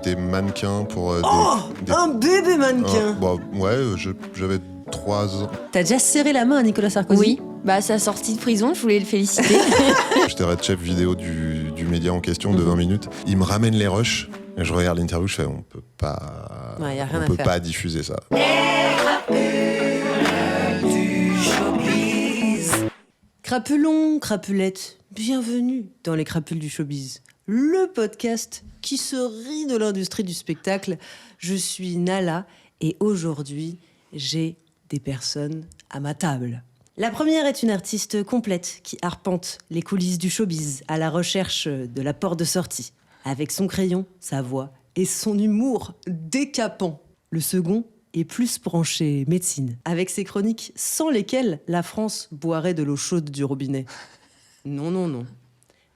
J'étais mannequin pour Un bébé mannequin. J'avais 3 ans. T'as déjà serré la main à Nicolas Sarkozy? Oui, à sa sortie de prison, je voulais le féliciter. J'étais red chef vidéo du média en question de 20 minutes. Il me ramène les rushs. Et je regarde l'interview, je fais on peut pas, y a rien on à peut faire. pas diffuser ça. Crapulons, crapulettes, bienvenue dans les crapules du showbiz, le podcast qui se rit de l'industrie du spectacle. Je suis Nala et aujourd'hui, j'ai des personnes à ma table. La première est une artiste complète qui arpente les coulisses du showbiz à la recherche de la porte de sortie, avec son crayon, sa voix et son humour décapant. Le second est plus branché médecine, avec ses chroniques sans lesquelles la France boirait de l'eau chaude du robinet. Non, non, non.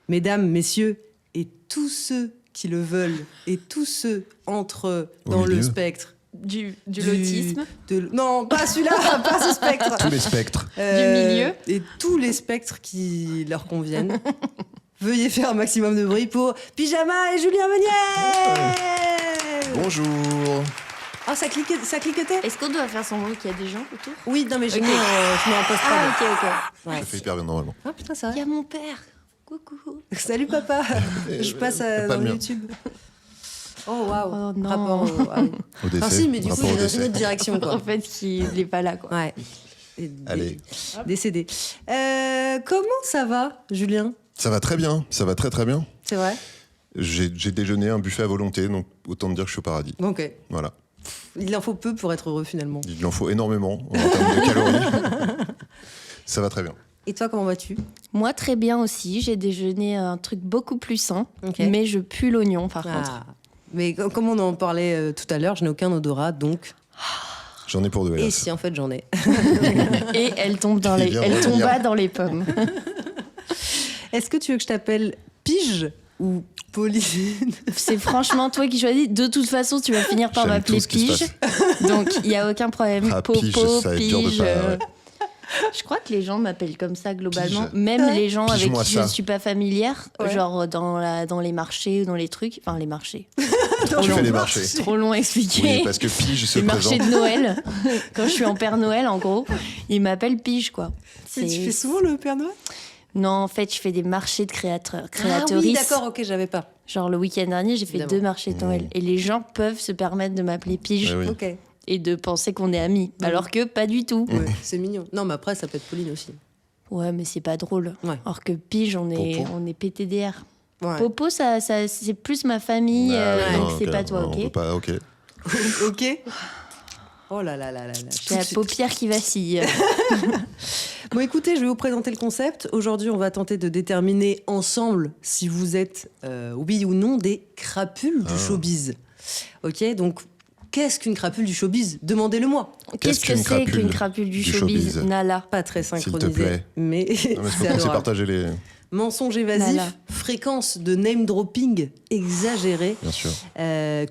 Mesdames, messieurs, et tous ceux qui le veulent, et tous ceux entrent dans le spectre Du l'autisme. Non, pas celui-là, pas ce spectre. Tous les spectres. Du milieu. Et tous les spectres qui leur conviennent. Veuillez faire un maximum de bruit pour Pyjama et Julien Meunier. Bonjour. Ah, ça cliquetait. Est-ce qu'on doit faire semblant qu'il y a des gens autour? Oui, non mais je Ok. mets en post-prod. Ah, ok. Ouais. Ça fait hyper bien normalement. Ah putain, ça Il y va. a mon père. Coucou. Salut papa. Je passe pas dans le mien. YouTube. Oh waouh. Oh, non. Rapport au... Au décès. Ah si, mais du coup, Rapport il au est dans une décès. autre direction quoi. En fait, il n'est pas là, quoi. Ouais. Allez. Décédé. Comment ça va, Julien? Ça va très bien. Ça va très très bien. C'est vrai? J'ai déjeuné un buffet à volonté, donc autant te dire que je suis au paradis. Ok. Voilà. Il en faut peu pour être heureux finalement. Il en faut énormément en termes de calories. Ça va très bien. Et toi, comment vas-tu? Moi, très bien aussi. J'ai déjeuné un truc beaucoup plus sain, Ok. mais je pue l'oignon, par contre. Ah. Mais comme on en parlait tout à l'heure, je n'ai aucun odorat, donc... J'en ai pour 2 Et hélas. si en fait j'en ai. Et elle tombe Il vient revenir. tomba dans les pommes. Est-ce que tu veux que je t'appelle Pige ou Pauline? C'est franchement toi qui choisis. De toute façon, tu vas finir par J'aime m'appeler tout ce qui se Pige. Donc, il n'y a aucun problème. Ah, Popo, Pige, ça va être dur de Pige. pas- ouais. Je crois que les gens m'appellent comme ça globalement. Pige. Même Ouais. les gens avec Pige-moi qui je ne ça. suis pas familière. Ouais. Genre dans les marchés ou dans les trucs. Enfin, les marchés. Tu fais les marchés. Trop long à expliquer. Oui, parce que Pige se Les marchés présente. de Noël. Quand je suis en Père Noël, en gros, ils m'appellent Pige, quoi. Mais tu fais souvent le Père Noël? Non, en fait, je fais des marchés de créateurs, Ah oui, créatrices. d'accord, ok, j'avais pas. Genre le week-end dernier, j'ai fait Évidemment. 2 marchés de Noël. Et les gens peuvent se permettre de m'appeler Pige Ouais, oui. Ok, et de penser qu'on est amis. Alors que pas du tout. ouais, c'est mignon. Non, mais après, ça peut être Pauline aussi. Ouais, mais c'est pas drôle. Ouais. Alors que Pige, on est PTDR. Ouais. Popo, ça, c'est plus ma famille, Ah oui, donc non, c'est ok, pas toi, on ok? peut pas, ok. Ok. Oh là là là là là. J'ai la paupière qui vacille. Bon, écoutez, je vais vous présenter le concept. Aujourd'hui, on va tenter de déterminer ensemble si vous êtes, oui ou non, des crapules du showbiz. Ok, donc, qu'est-ce qu'une crapule du showbiz? Demandez-le-moi. Qu'est-ce que c'est qu'une crapule du showbiz, Nala? Pas très S'il te synchronisé, plaît. mais Non, mais c'est c'est pour qu'on s'est adorable. partagé les. Mensonge évasif, Nala. fréquence de name dropping exagérée, Bien sûr.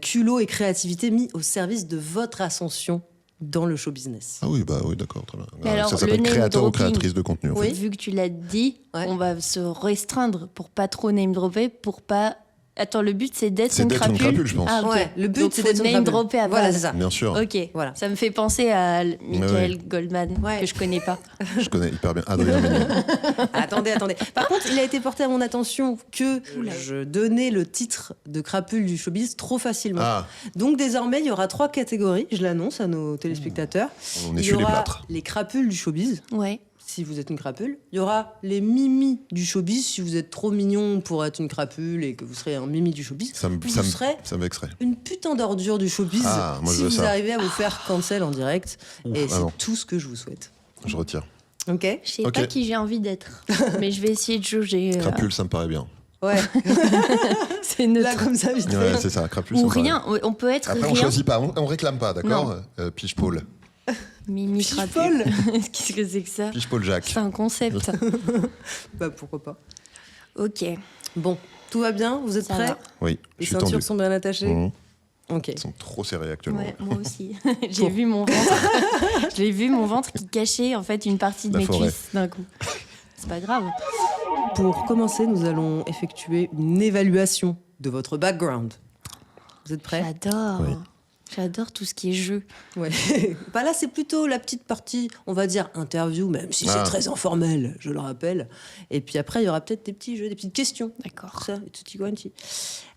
culot et créativité mis au service de votre ascension dans le show business. Ah oui, bah oui, d'accord, très bien. Mais alors, ça le s'appelle name créateur ou dropping. créatrice de contenu. En Oui. fait. Vu que tu l'as dit, Ouais. on va se restreindre pour pas trop name dropper, pour pas. Attends, le but c'est d'être C'est une d'être une crapule. crapule, je pense. Ah, ok. Ouais, le but, Donc, c'est faut d'être une name crapule. dropper à Voilà, base. c'est ça. Bien sûr. Ok, Voilà. ça me fait penser à Michael Goldman, Ouais. que je connais pas. Je connais hyper bien Adrien Méniel. Attendez. Par contre, il a été porté à mon attention que je donnais le titre de crapule du showbiz trop facilement. Ah, Donc désormais, il y aura 3 catégories, je l'annonce à nos téléspectateurs. on Il y essuie les aura plâtres. les crapules du showbiz, Ouais. si vous êtes une crapule. Il y aura les mimis du showbiz, si vous êtes trop mignon pour être une crapule et que vous serez un mimi du showbiz. Ça me vous serez vexerait. une putain d'ordure du showbiz Ah, moi, je si veux vous ça. arrivez à vous faire cancel en direct. Ouf, et ah c'est non. tout ce que je vous souhaite. Je retire. Ok? Je sais Ok. pas qui j'ai envie d'être, mais je vais essayer de jauger. Crapule, ça me paraît bien. Ouais. C'est Là, neutre. comme ça, vite fait. Ouais, c'est ça, crapule, ça Ou me paraît. rien. On peut être Après, on rien. choisit pas, on réclame pas, d'accord? Pige Paul. Mimi Paul. crapule. Qu'est-ce que c'est que ça? Pige Paul Jacques. C'est un concept. Bah, pourquoi pas. Ok. Bon, tout va bien? Vous êtes Ça prêts? va. Oui, Les je suis tendu. ceintures sont bien attachées? Mhm. Ok. Ils sont trop serrés actuellement. Ouais, moi aussi. J'ai vu mon ventre. J'ai vu mon ventre qui cachait en fait une partie de La mes forêt. cuisses d'un coup. C'est pas grave. Pour commencer, nous allons effectuer une évaluation de votre background. Vous êtes prêts? J'adore. Oui. J'adore tout ce qui est jeu. Ouais. Bah là, c'est plutôt la petite partie, on va dire interview, même si c'est très informel, je le rappelle. Et puis après, il y aura peut-être des petits jeux, des petites questions. D'accord. Ça, tutti quanti.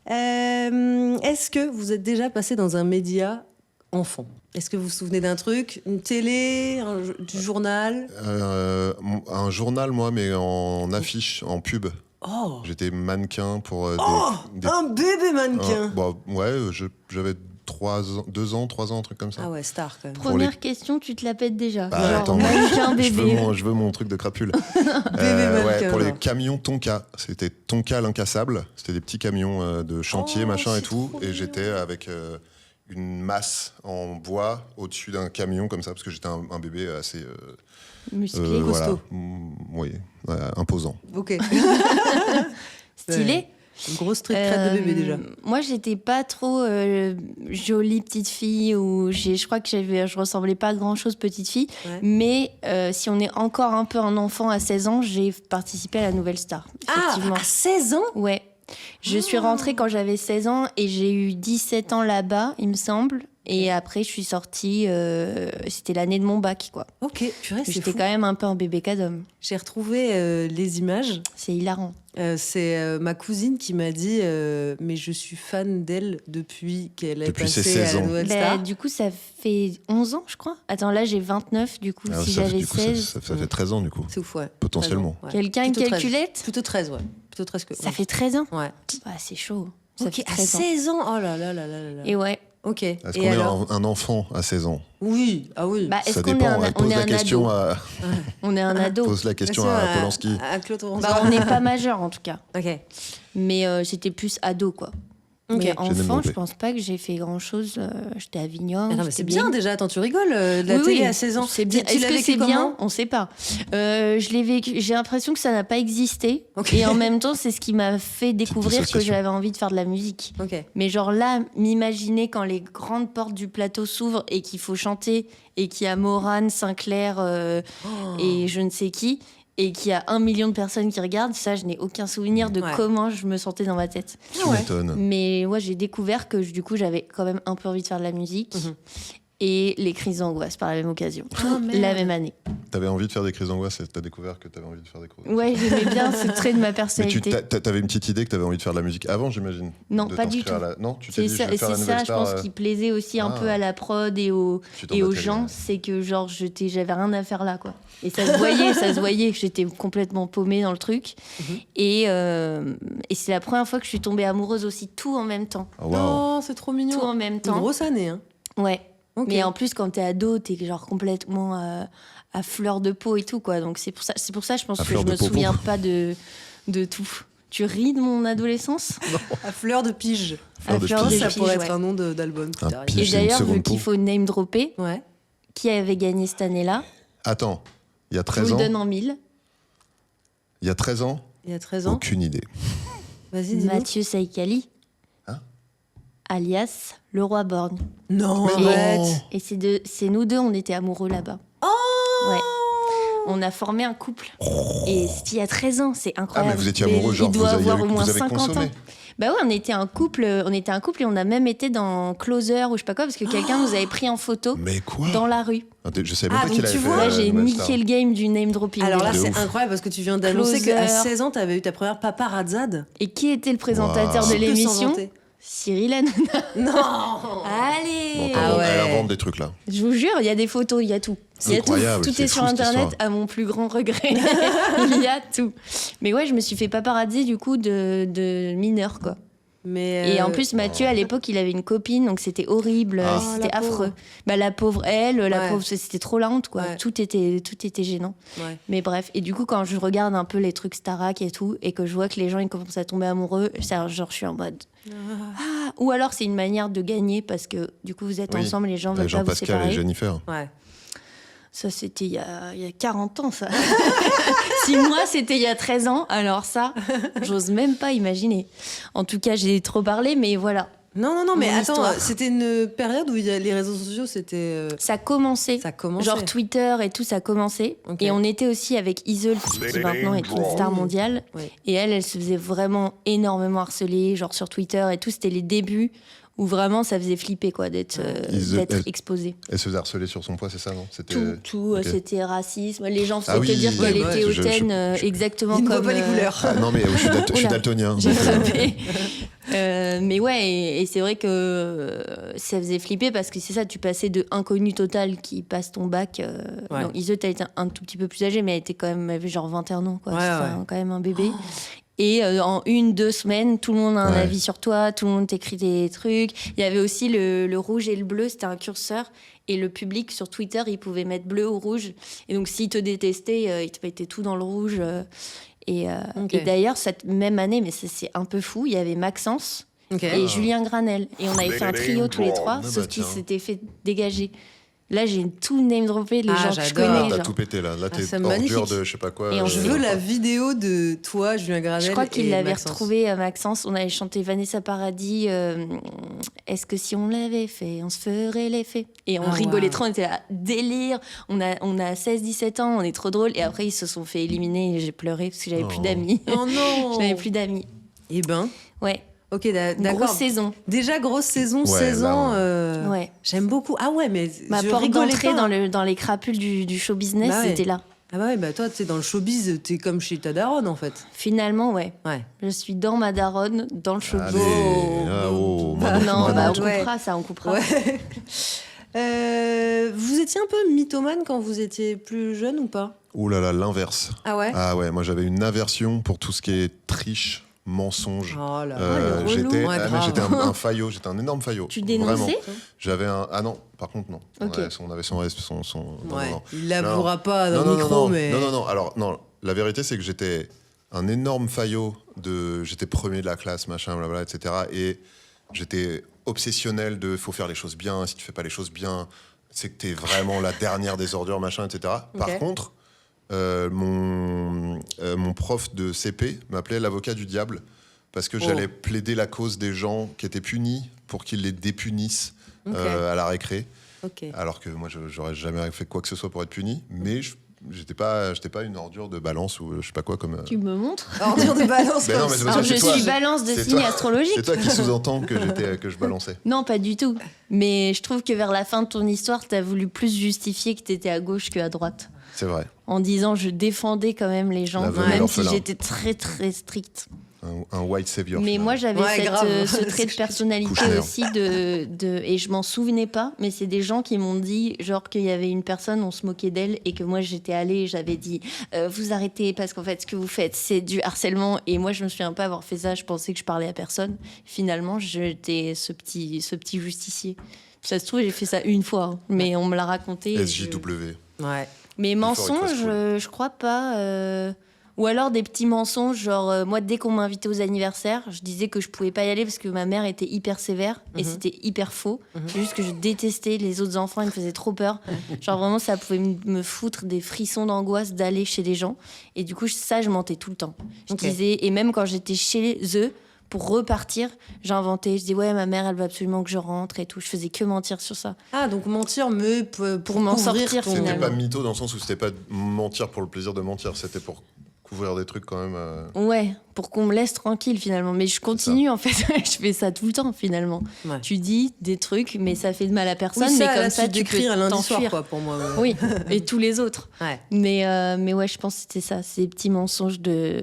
Est-ce que vous êtes déjà passé dans un média enfant? Est-ce que vous vous souvenez d'un truc? Une télé? Du journal? Un journal, moi, mais en affiche, en pub. Oh! J'étais mannequin pour des... Un bébé mannequin! J'avais 2 ans, 3 ans, un truc comme ça. Ah ouais, star quand même. Première question, tu te la pètes déjà. Bah, Genre attends, mannequin bébé. je veux mon truc de crapule. Bébé mannequin, pour les alors. camions Tonka. C'était Tonka l'incassable. C'était des petits camions de chantier, machin et c'est tout. trop Et bien. j'étais avec une masse en bois au-dessus d'un camion comme ça, parce que j'étais un bébé assez... Musclé, costaud. Oui, imposant. Ok. stylé. Une grosse traite de bébé déjà. Moi, j'étais pas trop jolie petite fille ou je crois que je ressemblais pas à grand chose petite fille. Ouais. Mais si on est encore un peu un enfant à 16 ans, j'ai participé à la Nouvelle Star. Effectivement. À 16 ans? Ouais. Je suis rentrée quand j'avais 16 ans et j'ai eu 17 ans là-bas, il me semble. Et après, je suis sortie. C'était l'année de mon bac, quoi. Ok, purée, c'est J'étais fou. quand même un peu un bébé cadom. J'ai retrouvé les images. C'est hilarant. C'est ma cousine qui m'a dit mais je suis fan d'elle depuis qu'elle est Depuis ses passée 16 à la ans. Nouvelle Bah, Star. du coup, ça fait 11 ans, je crois. Attends, là, j'ai 29, du coup, si j'avais 16. Ça fait 13 ans, du coup. C'est ouf, ouais. Potentiellement. 13 ans, ouais. Quelqu'un a une Plutôt 13. calculette? Plutôt 13, ouais. Plutôt 13 que Ça 11. fait 13 ans? Ouais. Ah, c'est chaud. Ça Ok, fait à 13 ans. 16 ans. Oh là là là là là là. Et ouais. Ok. Est-ce Et qu'on alors est un enfant à 16 ans? Oui, ah oui. Bah, est-ce Ça qu'on est dépend. un, Pose on est la un question ado? à On est un ado. pose la question Bien sûr, à Polanski. à Claude François. Bah, on n'est pas majeur, en tout cas. Ok. Mais j'étais plus ado, quoi. Ok. Mais J'ai enfant, démonté. je pense pas que j'ai fait grand-chose. J'étais à Avignon. Ah non, mais j'étais c'est bien déjà. Attends, tu rigoles de la Oui, télé oui, à 16 ans. c'est bien. Tu Est-ce l'as que vécu c'est comment? bien? On sait pas. Je l'ai vécu. J'ai l'impression que ça n'a pas existé. Ok. Et en même temps, c'est ce qui m'a fait découvrir que dissociation. j'avais envie de faire de la musique. Ok. Mais genre là, m'imaginer quand les grandes portes du plateau s'ouvrent et qu'il faut chanter et qu'il y a Morane, Sinclair et je ne sais qui et qu'il y a 1 million de personnes qui regardent, ça, je n'ai aucun souvenir de Ouais. comment je me sentais dans ma tête. Tu m'étonnes. Mais ouais, j'ai découvert que du coup, j'avais quand même un peu envie de faire de la musique. Mhm. Et les crises d'angoisse par la même occasion. Ah, merde. La même année. T'avais envie de faire des crises d'angoisse et t'as découvert que t'avais envie de faire des crises. Ouais, j'aimais bien ce trait de ma Mais personnalité. t'avais une petite idée que t'avais envie de faire de la musique avant, j'imagine? Non, De pas du t'inscrire tout. à la- Non, tu t'es C'est dit, je ça, vais faire la c'est Nouvelle ça je Star. pense, qui plaisait aussi un Ah. peu à la prod et aux Tu t'en gens. battais C'est que genre, j'avais rien à faire là, quoi. Et ça se voyait que j'étais complètement paumée dans le truc. Mhm. Et c'est la première fois que je suis tombée amoureuse aussi, tout en même temps. Ah, waouh. Oh, c'est trop mignon. Tout en même Une temps. grosse année, hein. Ouais. Ok. Mais en plus, quand t'es ado, t'es genre complètement à fleur de peau et tout, quoi. Donc c'est pour ça, je pense À que fleur je de me popo. souviens pas de tout. Tu ris de mon adolescence? À fleur de pige. Fleur de fleur pige. Ça pige, pourrait ouais. être un nom d'album. plus Un tard. pige. Et C'est une d'ailleurs, vu seconde qu'il peau. faut name dropper, Ouais. qui avait gagné cette année-là? Attends, il y a Je 13 vous ans. le donne en 1000. Il y a 13 ans, Il y a 13 ans. aucune idée. Vas-y, dis-nous. Mathieu Saïkali, Hein alias le roi Borgne. Non, Mais arrête. non. Et c'est nous deux, on était amoureux là-bas. Oh Ouais. On a formé un couple. Et c'était il y a 13 ans, c'est Ah, incroyable. mais vous étiez Mais amoureux, il genre doit vous avez, avoir au moins vous avez 50 consommé. ans. Bah ouais, on était un couple et on a même été dans Closer ou je sais pas quoi parce que quelqu'un nous avait pris en photo Mais quoi? dans la rue. Je savais même Ah, pas donc qu'il avait tu fait vois, Là, la j'ai Nouvelle niqué Star. le game du name dropping. Alors là, De c'est ouf. incroyable parce que tu viens d'annoncer Closer. qu'à 16 ans, tu avais eu ta première paparazzade. Et qui était le présentateur Wow. de Qui peut l'émission? s'inventer? Cyril Hanouna. Non. Allez Bon, Ah ouais. Elle invente des trucs là. Je vous jure, il y a des photos, il y a tout. Il y a tout. Incroyable, Tout c'est est sur fou, cette internet histoire. à mon plus grand regret. Il y a tout. Mais ouais, je me suis fait paparazzi du coup de mineur quoi. Mais Et en plus, Mathieu, à l'époque, il avait une copine, donc c'était horrible, Ah. c'était la pauvre. affreux. Bah, la pauvre elle, la Ouais. pauvre, c'était trop la honte, quoi. Ouais. Tout était gênant. Ouais. Mais bref, et du coup, quand je regarde un peu les trucs Starac et tout, et que je vois que les gens, ils commencent à tomber amoureux, genre, je suis en mode... Ah. Ou alors, c'est une manière de gagner, parce que du coup, vous êtes Oui. ensemble, les gens veulent pas vous Jean-Pascal séparer. et Jennifer. Ouais. Ça, c'était il y a 40 ans, ça. Si moi, c'était il y a 13 ans, alors ça, j'ose même pas imaginer. En tout cas, j'ai trop parlé, mais voilà. Non, mais Mon attends, histoire. c'était une période où les réseaux sociaux, c'était. Ça commençait. Ça commençait. Genre Twitter et tout, ça commençait. Ok. Et on était aussi avec Isolde, qui maintenant est une star mondiale. Oui. Et elle se faisait vraiment énormément harceler, genre sur Twitter et tout. C'était les débuts où vraiment ça faisait flipper quoi d'être exposé. Elle se faisait harceler sur son poids, c'est ça, non? Tout, Ok. c'était racisme. Les gens Ah faisaient te dire oui, qu'elle ouais, était je- hautaine, je- exactement Il ne comme. voit pas les couleurs. Ah non, mais je suis Oula. daltonien. J'ai donc, frappé. Mais ouais, et c'est vrai que ça faisait flipper parce que c'est ça, tu passais de inconnu total qui passe ton bac. Ouais. Donc Iseult, elle était un tout petit peu plus âgée, mais elle était quand même, elle avait genre 21 ans, quoi. Ouais, C'était ouais. quand même un bébé. Et en 1-2 semaines, tout le monde a un Ouais. avis sur toi, tout le monde t'écrit des trucs. Il y avait aussi le rouge et le bleu, c'était un curseur. Et le public sur Twitter, il pouvait mettre bleu ou rouge. Et donc, s'il te détestait, il te mettait tout dans le rouge. Ok. Et d'ailleurs, cette même année, mais c'est un peu fou, il y avait Maxence Ok. et Julien Granel. Et on avait fait un trio tous les trois, Ah bah sauf qu'ils tiens. s'étaient fait dégager. Là, j'ai tout name droppé, les Ah, gens que je j'adore. connais. T'as genre. tout pété là. Là, t'es c'est ordure magnifique. de je sais pas quoi. Et on Je se veux la vidéo de toi, Julien Granel. Je crois qu'il et l'avait Maxence. retrouvé à Maxence. On avait chanté Vanessa Paradis. Est-ce que si on l'avait fait, on se ferait l'effet? Et on Ah, rigolait wow. trop, on était là, délire. On a 16-17 ans, on est trop drôle. Et après, ils se sont fait éliminer et j'ai pleuré parce que j'avais plus Oh. d'amis. Oh non. Je n'avais plus d'amis. Eh ben, Ouais, ok, d'accord. grosse saison. Déjà grosse saison, Ouais, 16 là, ans. Ouais. J'aime beaucoup. Ah ouais, mais Ma je porte rigolais d'entrée pas. dans les crapules du show business, Bah ouais. c'était là. Ah bah ouais, bah toi, tu sais, dans le showbiz, t'es comme chez ta daronne, en fait. Finalement, ouais. Ouais. Je suis dans ma daronne, dans le show Allez, ah, oh, Bah, maintenant, Non, bah, maintenant. on Ouais. coupera ça, on coupera. Ouais. Vous étiez un peu mythomane quand vous étiez plus jeune ou pas? Ouh là là, l'inverse. Ah ouais? Ah ouais, moi j'avais une aversion pour tout ce qui est triche, mensonge. Oh là. le relou. J'étais Ouais, mais grave. j'étais un faillot, j'étais un énorme faillot. Tu Vraiment. dénonçais? J'avais un. Ah non, par contre, non. Ok. On avait son. Non, Ouais. non, non. Il l'avouera pas dans non, le non, micro, non, mais. non. Alors, non, la vérité, c'est que j'étais un énorme faillot. J'étais premier de la classe, machin, blablabla, etc. Et j'étais obsessionnel de faut faire les choses bien. Si tu fais pas les choses bien, c'est que t'es vraiment la dernière des ordures, machin, etc. Par Ok. contre, mon prof de CP m'appelait l'avocat du diable parce que Oh. j'allais plaider la cause des gens qui étaient punis pour qu'ils les dépunissent Ok. à la récré. Ok. Alors que moi, j'aurais jamais fait quoi que ce soit pour être puni, mais j'étais pas une ordure de balance ou je sais pas quoi comme. Tu me montres? Ordure de balance Mais comme non, mais c'est ça. parce Alors, que je c'est toi. suis balance de C'est signes toi. astrologiques. C'est toi qui sous-entends que je balançais. Non, pas du tout. Mais je trouve que vers la fin de ton histoire, t'as voulu plus justifier que t'étais à gauche qu'à droite. C'est vrai. En disant, je défendais quand même les gens, La veuve et même si l'orphelin. j'étais très très stricte. Un white savior. Mais finalement. moi, j'avais Ouais, grave. ce trait de personnalité Kouchner. aussi et je m'en souvenais pas, mais c'est des gens qui m'ont dit, genre qu'il y avait une personne, on se moquait d'elle, et que moi j'étais allée et j'avais dit, vous arrêtez parce qu'en fait, ce que vous faites, c'est du harcèlement. Et moi, je me souviens pas avoir fait ça, je pensais que je parlais à personne. Finalement, j'étais ce petit justicier. Ça se trouve, j'ai fait ça une fois, hein, mais on me l'a raconté. et SJW. Ouais. Mais Il faudrait que tu mensonges, fasses cool. je crois pas. Ou alors des petits mensonges, genre moi, dès qu'on m'invitait aux anniversaires, je disais que je pouvais pas y aller parce que ma mère était hyper sévère et c'était hyper faux. C'est juste que je détestais les autres enfants, ils me faisaient trop peur. Genre vraiment, ça pouvait me foutre des frissons d'angoisse d'aller chez les gens. Et du coup, ça, je mentais tout le temps. Je Ok. disais, et même quand j'étais chez eux, pour repartir, j'inventais. Je dis ouais, ma mère, elle veut absolument que je rentre et tout. Je faisais que mentir sur ça. Ah, donc mentir, mais pour m'en couvrir sortir, ton- C'était finalement. pas mytho dans le sens où c'était pas mentir pour le plaisir de mentir, c'était pour couvrir des trucs quand même. Ouais, pour qu'on me laisse tranquille finalement. Mais je continue en fait. Je fais ça tout le temps finalement. Ouais. Tu dis des trucs, mais ça fait de mal à personne. Oui, mais ça, comme là, ça, tu tu décris peux un lundi soir, t'enfuir. quoi, pour moi. Ouais. Oui, et tous les autres. Ouais. Mais ouais, je pense que c'était ça. Ces petits mensonges de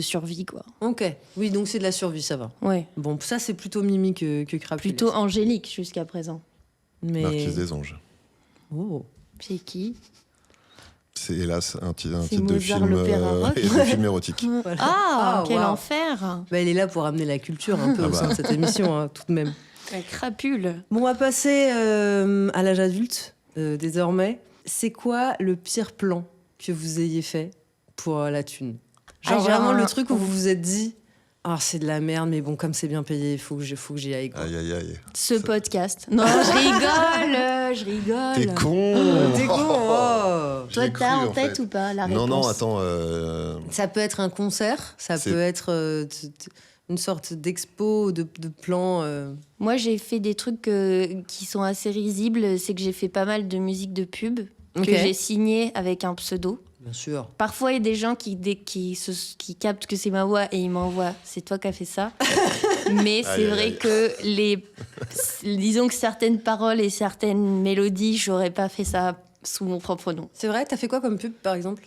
survie, quoi. Ok. Oui, donc c'est de la survie, ça va. Ouais. Bon, ça, c'est plutôt Mimi que Crapulette. Plutôt angélique jusqu'à présent. Mais... Marquise des Anges. Oh. C'est qui? C'est hélas un titre C'est de Mozart film, l'opéra rock. et de film érotique. Voilà. Ah, quel waouh. enfer! Bah, elle est là pour amener la culture un peu Ah au bah. sein de cette émission, hein, tout de même. La crapule. Bon, on va passer à l'âge adulte, désormais. C'est quoi le pire plan que vous ayez fait pour la thune? Genre, genre vraiment un- le truc où vous vous êtes dit « Ah, c'est de la merde, mais bon, comme c'est bien payé, il faut que j'y aille. » quoi. Aïe aïe aïe. Ce podcast. Non, je rigole. T'es con. T'es con, oh. Je Toi, l'ai cru, t'as en en tête fait. ou pas la Non réponse? non attends. Ça peut être un concert, ça C'est- peut être une sorte d'expo, de plan. Moi, j'ai fait des trucs qui sont assez risibles. C'est que j'ai fait pas mal de musique de pub Ok. que j'ai signé avec un pseudo. Bien sûr. Parfois, il y a des gens qui captent que c'est ma voix et ils m'envoient « c'est toi qui as fait ça ». Mais c'est Aïe, aïe, vrai aïe. que disons que certaines paroles et certaines mélodies, j'aurais pas fait ça sous mon propre nom. C'est vrai, t'as fait quoi comme pub, par exemple?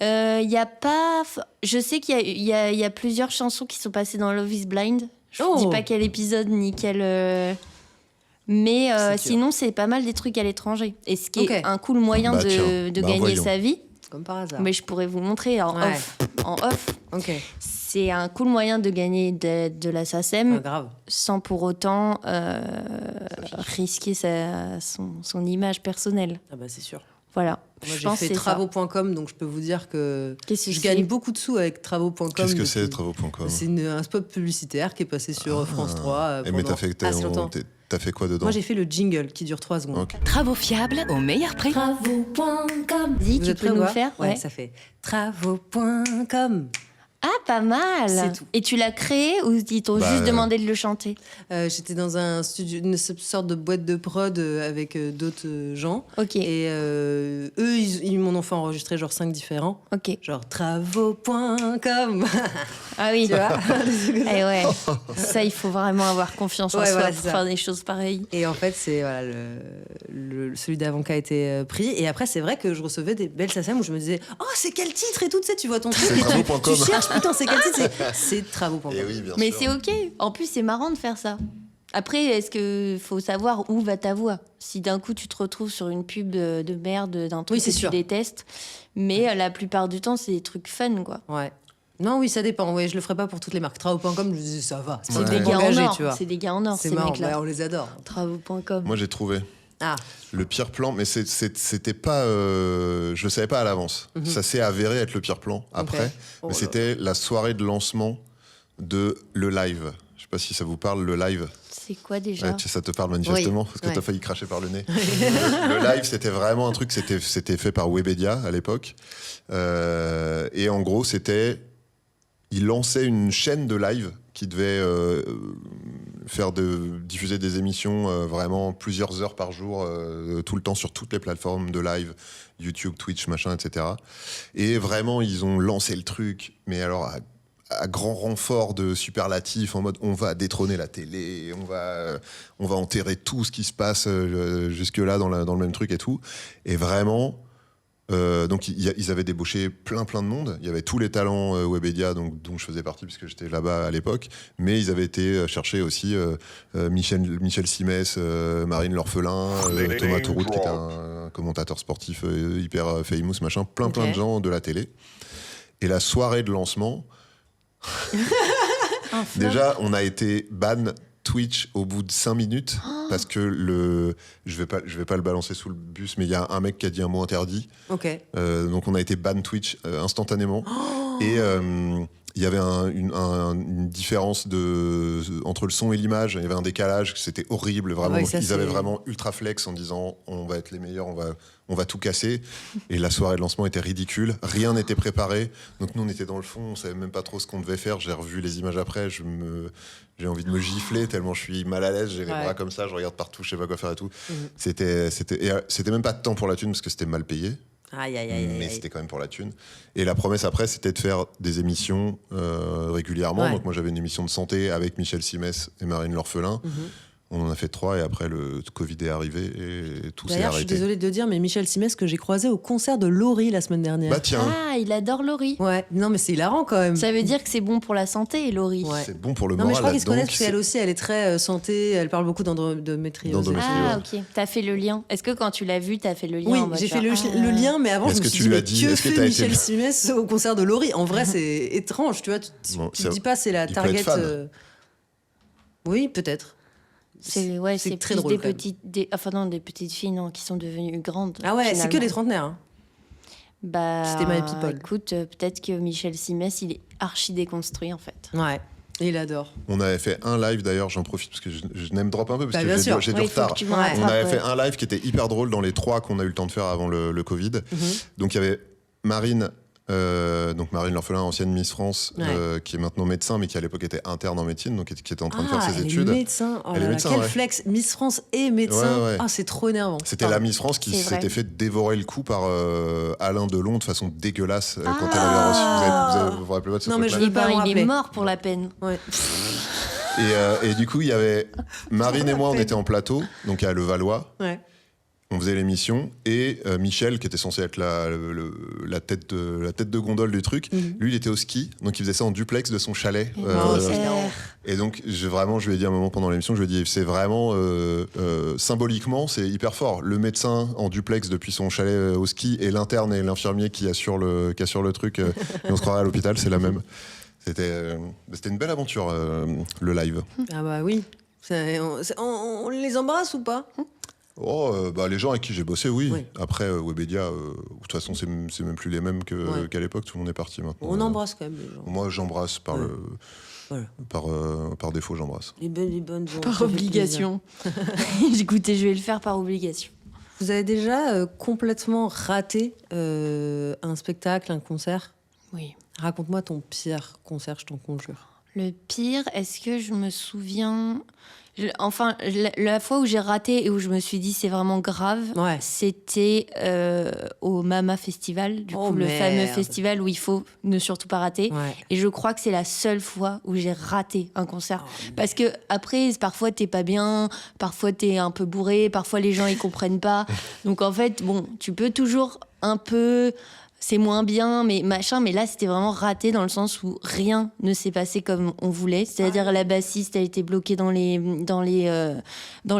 Y a pas. Je sais qu'il y a plusieurs chansons qui sont passées dans Love is Blind. Je Oh. dis pas quel épisode ni quel. Mais C'est dur. sinon, c'est pas mal des trucs à l'étranger. Et ce qui Ok. est un cool moyen Bah, de, tiens, de bah, gagner voyons. sa vie. Comme par hasard. Mais je pourrais vous montrer en Ouais. off. En off, Ok. c'est un cool moyen de gagner de la SACEM Ah, grave. sans pour autant risquer son image personnelle. Ah bah c'est sûr. Voilà. Moi, je j'ai pense fait que c'est ça. travaux.com, donc je peux vous dire que Qu'est-ce que je c'est gagne beaucoup de sous avec travaux.com. Qu'est-ce que depuis- c'est, travaux.com? C'est un spot publicitaire qui est passé sur France 3 Eh, mais pendant assez longtemps. t'as fait quoi dedans? Moi, j'ai fait le jingle qui dure 3 secondes. Ok. Travaux fiables au meilleur prix. Travaux.com. Dis, Vous tu êtes peux prêts ou nous pas? faire Ouais, ça fait travaux.com. Ah, pas mal. C'est tout. Et tu l'as créé ou ils t'ont Bah, juste demandé de le chanter? J'étais dans un studio, une sorte de boîte de prod avec d'autres gens. Ok, Et eux, ils m'en ont fait enregistrer genre 5 différents. ok. Genre travaux.com. Ah oui. Tu vois? Eh ouais. Ça, il faut vraiment avoir confiance en Ouais, soi voilà, pour c'est ça. faire des choses pareilles. Et en fait, c'est voilà, celui d'avant qui a été pris. Et après, c'est vrai que je recevais des belles SACEM où je me disais, oh, c'est quel titre et tout, tu sais, tu vois ton truc. C'est et tu travaux.com. cherches, putain, c'est quel titre? C'est travaux.com. Eh oui, bien Mais sûr. c'est ok. En plus, c'est marrant de faire ça. Après, est-ce que faut savoir où va ta voix? Si d'un coup tu te retrouves sur une pub de merde d'un truc Oui, c'est que tu sûr. détestes, mais la plupart du temps c'est des trucs fun quoi. Ouais. Non, oui, ça dépend. Ouais, je le ferai pas pour toutes les marques. Travaux.com, je me disais, ça va. C'est Ouais. des pas gars en engagé, or. tu vois. C'est des gars en or C'est ces marrant. mecs-là. Bah, on les adore. Travaux.com. Moi, j'ai trouvé. Ah, Le pire plan, mais c'était pas. Je le savais pas à l'avance. Ça s'est avéré être le pire plan après. Oh Mais là. c'était la soirée de lancement de le live. Je sais pas si ça vous parle, le live. C'est quoi déjà? Ouais, ça te parle manifestement, Oui, parce que ouais. t'as failli cracher par le nez. Le live, c'était vraiment un truc, c'était fait par Webedia à l'époque. Et en gros, il lançait une chaîne de live qui devait diffuser des émissions vraiment plusieurs heures par jour, tout le temps sur toutes les plateformes de live, YouTube, Twitch, machin, etc. Et vraiment, ils ont lancé le truc, mais alors à grand renfort de superlatifs, en mode on va détrôner la télé, on va enterrer tout ce qui se passe jusque-là dans le même truc et tout. Et vraiment... donc ils avaient débauché plein de monde. Il y avait tous les talents Webedia dont je faisais partie puisque j'étais là-bas à l'époque. Mais ils avaient été chercher aussi Michel Simès, Marine L'Orphelin, Thomas Tourout qui était un commentateur sportif hyper famous, machin. Plein Ok. de gens de la télé. Et la soirée de lancement, Un flop. déjà on a été ban Twitch au bout de 5 minutes parce que je vais pas le balancer sous le bus, mais il y a un mec qui a dit un mot interdit. ok. Donc on a été ban Twitch instantanément. Et il y avait une différence entre le son et l'image. Il y avait un décalage, c'était horrible. Vraiment. Ouais, Donc, ça, ils avaient c'est- vraiment ultra flex en disant on va être les meilleurs, on va tout casser. Et la soirée de lancement était ridicule. Rien n'était préparé. Donc nous on était dans le fond, on savait même pas trop ce qu'on devait faire. J'ai revu les images après, j'ai envie de me gifler tellement je suis mal à l'aise. J'ai les Ouais. bras comme ça, je regarde partout, je sais pas quoi faire et tout. Mhm. C'était même pas de temps pour la thune parce que c'était mal payé. Aïe, aïe, aïe, Mais aïe. c'était quand même pour la thune. Et la promesse après, c'était de faire des émissions régulièrement. Ouais. Donc moi, j'avais une émission de santé avec Michel Simès et Marine L'Orphelin. Mhm. On en a fait 3 et après, le Covid est arrivé et tout s'est D'ailleurs, je suis arrêté. désolée de le dire, mais Michel Simès que j'ai croisé au concert de Laurie la semaine dernière. Bah tiens, Ah, il adore Laurie. Ouais, non, mais c'est hilarant quand même. Ça veut dire que c'est bon pour la santé, Laurie. Ouais. c'est bon pour le Non, mais moral je crois qu'ils se là-dedans. connaissent parce qu'elle aussi, elle est très santé, elle parle beaucoup d'endométriose. D'endométriose. Ah, ok. T'as fait le lien. Est-ce que quand tu l'as vu, t'as fait le lien Oui, en mode j'ai fait genre, le lien, mais avant, Est-ce je me que suis tu dit, lui as mais dit, que est-ce que fait t'as été- Michel Simès au concert de Laurie? En vrai, c'est étrange, tu vois. Tu Bon, te dis pas, c'est la il peut target. être fan. Oui, peut-être. c'est très plus drôle, des quand même. des petites filles non, qui sont devenues grandes. Ah ouais, c'est que finalement. des trentenaires. Hein. Bah, C'était My People. écoute, peut-être que Michel Simès, il est archi déconstruit en fait. Ouais, il adore. On avait fait un live d'ailleurs, j'en profite parce que je n'aime drop un peu parce Bah, que bien j'ai sûr. j'ai du Ouais, il faut retard. que tu me Ouais. rattrapes, On avait ouais. fait un live qui était hyper drôle dans les 3 qu'on a eu le temps de faire avant le Covid. Mhm. Donc il y avait Marine, donc Marine L'Orphelin, ancienne Miss France, Ouais. qui est maintenant médecin, mais qui à l'époque était interne en médecine, donc qui était en train de faire Ah, ses elle études. est médecin. Oh Elle est là là, médecin, quel ouais. flex. Miss France et médecin. Ouais, ouais. Ah, c'est trop énervant. C'était Pardon. la Miss France qui C'est vrai. s'était fait dévorer le cou par Alain Delon de façon dégueulasse quand Ah. elle avait reçu. Vous vous rappelez pas de ce Non, mais truc-là je veux pas me Il rappeler. est mort pour la peine. Ouais. Et du coup, il y avait Marine et moi, on était en plateau, donc à Levallois. Ouais. On faisait l'émission et Michel, qui était censé être la tête de gondole du truc, lui, il était au ski, donc il faisait ça en duplex de son chalet. Et donc, je lui ai dit à un moment pendant l'émission, je lui ai dit, c'est vraiment symboliquement, c'est hyper fort. Le médecin en duplex depuis son chalet au ski et l'interne et l'infirmier qui assure le truc, et on se croirait à l'hôpital, c'est la même. C'était une belle aventure, le live. Ah bah oui. On les embrasse ou pas? Les gens avec qui j'ai bossé, oui. Oui. Après, Webedia, de toute façon, c'est même plus les mêmes qu'à l'époque. Tout le monde est parti maintenant. On embrasse quand même les gens. Moi, j'embrasse Voilà. par défaut, j'embrasse. Les bonnes ondes, Par ça fait obligation. Écoutez, je vais le faire par obligation. plaisir. Vous avez déjà complètement raté un spectacle, un concert? Oui. Raconte-moi ton pire concert, je t'en conjure. Le pire, est-ce que je me souviens... la fois où j'ai raté et où je me suis dit c'est vraiment grave, Ouais. c'était au Mama Festival, du coup, le fameux festival où il faut ne surtout pas rater. Ouais. Et je crois que c'est la seule fois où j'ai raté un concert. Parce que après, parfois t'es pas bien, parfois t'es un peu bourré, parfois les gens ils comprennent pas. Donc en fait, bon, tu peux toujours un peu... C'est moins bien, mais machin. Mais là, c'était vraiment raté dans le sens où rien ne s'est passé comme on voulait. C'est-à-dire la bassiste, elle était bloquée dans les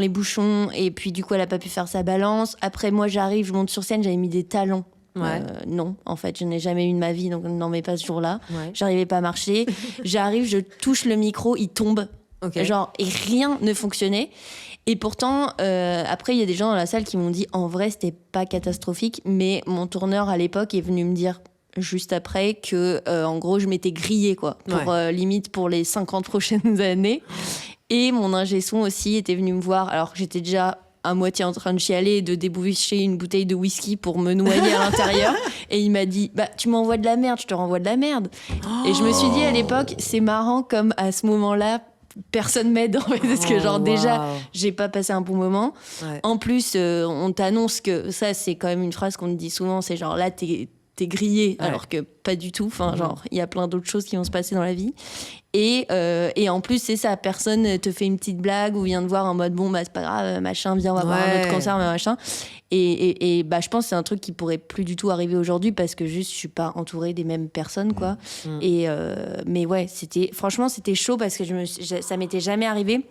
bouchons. Et puis, du coup, elle a pas pu faire sa balance. Après, moi, j'arrive, je monte sur scène, j'avais mis des talons. Ouais. Non, en fait, je n'ai jamais eu de ma vie, donc n'en mets pas ce jour-là. Ouais. J'arrivais pas à marcher. J'arrive, je touche le micro, il tombe. Ok. Genre, et rien ne fonctionnait. Et pourtant, après, il y a des gens dans la salle qui m'ont dit, en vrai, c'était pas catastrophique, mais mon tourneur à l'époque est venu me dire juste après que, en gros, je m'étais grillée, quoi, pour limite pour les 50 prochaines années. Et mon ingé son aussi était venu me voir, alors que j'étais déjà à moitié en train de chialer et de déboucher une bouteille de whisky pour me noyer à l'intérieur. Et il m'a dit, bah, tu m'envoies de la merde, je te renvoie de la merde. Et je me suis dit à l'époque, c'est marrant comme à ce moment-là, personne m'aide en fait, parce que genre déjà j'ai pas passé un bon moment. En plus on t'annonce que ça, c'est quand même une phrase qu'on te dit souvent, c'est genre là t'es grillé, alors que pas du tout, enfin genre il y a plein d'autres choses qui vont se passer dans la vie. Et en plus c'est ça, personne te fait une petite blague ou vient te voir en mode bon bah c'est pas grave machin, viens on va voir un autre concert machin. Et bah je pense que c'est un truc qui pourrait plus du tout arriver aujourd'hui parce que juste je suis pas entourée des mêmes personnes quoi. Et mais ouais, franchement c'était chaud parce que ça m'était jamais arrivé.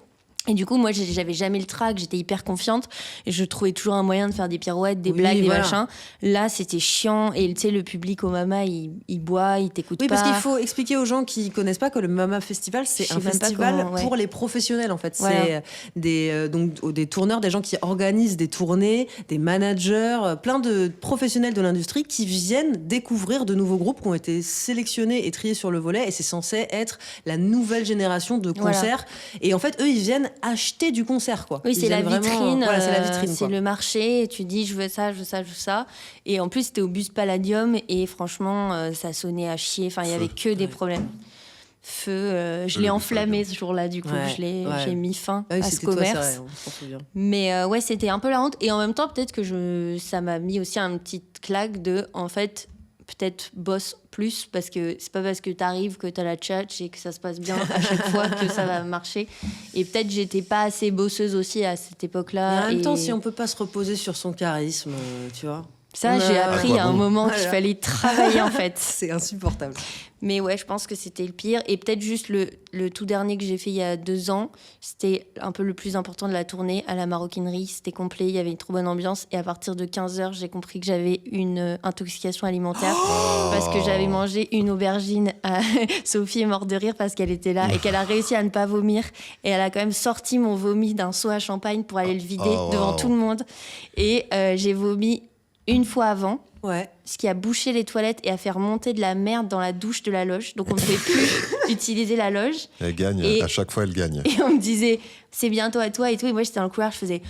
Et du coup, moi, j'avais jamais le trac, j'étais hyper confiante et je trouvais toujours un moyen de faire des pirouettes, des blagues, des machins. Là, c'était chiant et tu sais, le public au Mama, il boit, il t'écoute pas. Oui, parce qu'il faut expliquer aux gens qui connaissent pas que le Mama Festival, c'est un festival pour les professionnels en fait. Voilà. C'est des tourneurs, des gens qui organisent des tournées, des managers, plein de professionnels de l'industrie qui viennent découvrir de nouveaux groupes qui ont été sélectionnés et triés sur le volet et c'est censé être la nouvelle génération de concerts. Et en fait, eux, ils viennent acheter du concert quoi. Oui, c'est la vitrine, c'est la vitrine, c'est le marché et tu dis je veux ça, je veux ça, je veux ça. Et en plus c'était au Bus Palladium et franchement ça sonnait à chier, enfin il y avait que des problèmes. Je l'ai enflammé ce jour-là du coup, j'ai mis fin à ce commerce. Toi, on s'en souvient. Mais ouais, c'était un peu la honte et en même temps peut-être que ça m'a mis aussi un petit claque de en fait peut-être bosse plus parce que c'est pas parce que t'arrives que t'as la tchatch et que ça se passe bien à chaque fois que ça va marcher. Et peut-être j'étais pas assez bosseuse aussi à cette époque-là. Mais en même temps, si on peut pas se reposer sur son charisme, tu vois. Ça, j'ai appris à un moment qu'il fallait travailler en fait. C'est insupportable. Mais ouais, je pense que c'était le pire. Et peut-être juste le tout dernier que j'ai fait il y a 2 ans, c'était un peu le plus important de la tournée à la maroquinerie. C'était complet, il y avait une trop bonne ambiance. Et à partir de 15h, j'ai compris que j'avais une intoxication alimentaire parce que j'avais mangé une aubergine. Sophie est morte de rire parce qu'elle était là et qu'elle a réussi à ne pas vomir. Et elle a quand même sorti mon vomi d'un seau à champagne pour aller le vider devant tout le monde. Et j'ai vomi une fois avant. Ouais. Ce qui a bouché les toilettes et a fait remonter de la merde dans la douche de la loge. Donc on ne pouvait plus utiliser la loge. Elle gagne, à chaque fois elle gagne. Et on me disait, c'est bientôt à toi et tout. Et moi j'étais dans le couloir, je faisais...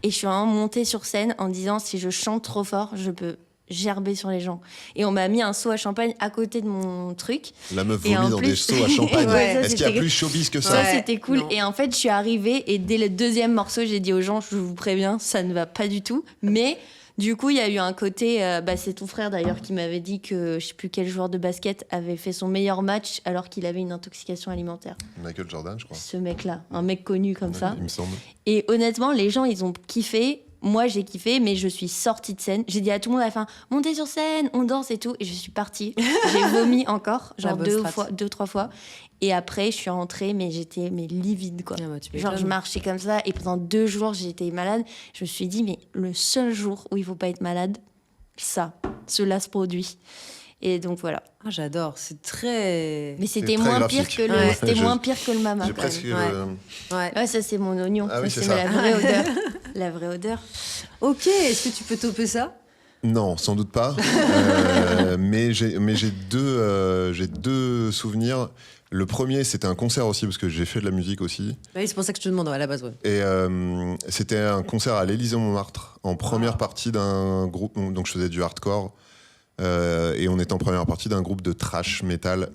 Et je suis vraiment montée sur scène en disant, si je chante trop fort, je peux gerber sur les gens. Et on m'a mis un seau à champagne à côté de mon truc. La meuf vomit dans des seaux à champagne. Est-ce qu'il y a plus showbiz que ça? Ça, c'était cool. Non. Et en fait, je suis arrivée et dès le 2e morceau, j'ai dit aux gens, je vous préviens, ça ne va pas du tout. Mais... Du coup, il y a eu un côté. C'est ton frère d'ailleurs qui m'avait dit que je sais plus quel joueur de basket avait fait son meilleur match alors qu'il avait une intoxication alimentaire. Michael Jordan, je crois. Ce mec-là, un mec connu comme ça. Il me semble. Et honnêtement, les gens, ils ont kiffé. Moi, j'ai kiffé, mais je suis sortie de scène. J'ai dit à tout le monde à la fin, montez sur scène, on danse et tout. Et je suis partie. J'ai vomi encore, genre La bonne strat. 2-3 fois. Et après, je suis rentrée, mais j'étais livide, quoi. Ah bah, tu Genre, m'étonnes. je marchais comme ça. Et pendant 2 jours, j'étais malade. Je me suis dit, mais le seul jour où il faut pas être malade, cela se produit. Et donc, voilà. Ah, j'adore, c'est très... Mais c'était très moins graphique. pire que le, Ouais. c'était moins pire que le mama. J'ai quand même. presque. Ouais. Ouais, ça, c'est mon oignon. Ah oui, Ça, c'est c'est ça. la vraie odeur. La vraie odeur. Ok, est-ce que tu peux toper ça? Non, sans doute pas. Mais j'ai deux souvenirs. Le premier, c'était un concert aussi, parce que j'ai fait de la musique aussi. Oui, c'est pour ça que je te demande à la base. Ouais. Et c'était un concert à l'Élysée-Montmartre, en première partie d'un groupe. Donc je faisais du hardcore. Et on était en première partie d'un groupe de thrash metal.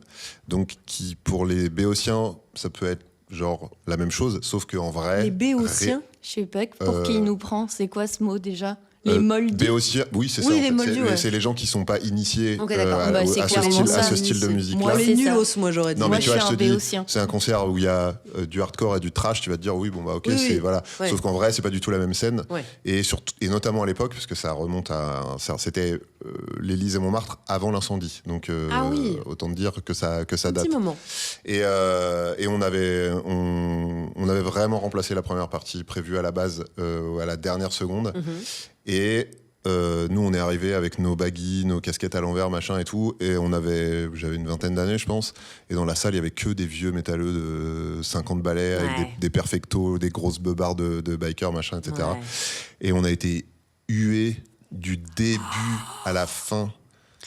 Donc qui, pour les béotiens, ça peut être genre la même chose, sauf qu'en vrai. Les béotiens? Je sais pas pour qui il nous prend. C'est quoi ce mot déjà? Les Les moldus. béotiens, oui, c'est Oui, ça. les en fait. moldus, ouais. C'est les gens qui sont pas initiés Ok, d'accord. Bah, c'est à clairement ça. ce style de musique-là. Moi, les c'est nulos, ça. moi j'aurais dit. Non, Moi, mais tu je vois, suis je te un dis, béotien. c'est un concert où il y a du hardcore et du trash. Tu vas te dire, oui, bon, bah, ok, Oui, c'est oui. voilà. Ouais. Sauf qu'en vrai, c'est pas du tout la même scène. Ouais. Et notamment à l'époque, parce que ça remonte c'était l'Élysée-Montmartre avant l'incendie. Donc, Ah oui. autant te dire que ça Un date. petit moment. Et on avait vraiment remplacé la première partie prévue à la base à la dernière seconde. Et nous, on est arrivés avec nos baggies, nos casquettes à l'envers, machin et tout. Et j'avais une vingtaine d'années, je pense. Et dans la salle, il y avait que des vieux métalleux de 50 balais avec Ouais. des perfectos, des grosses beubards de bikers, machin, etc. Ouais. Et on a été hués du début à la fin.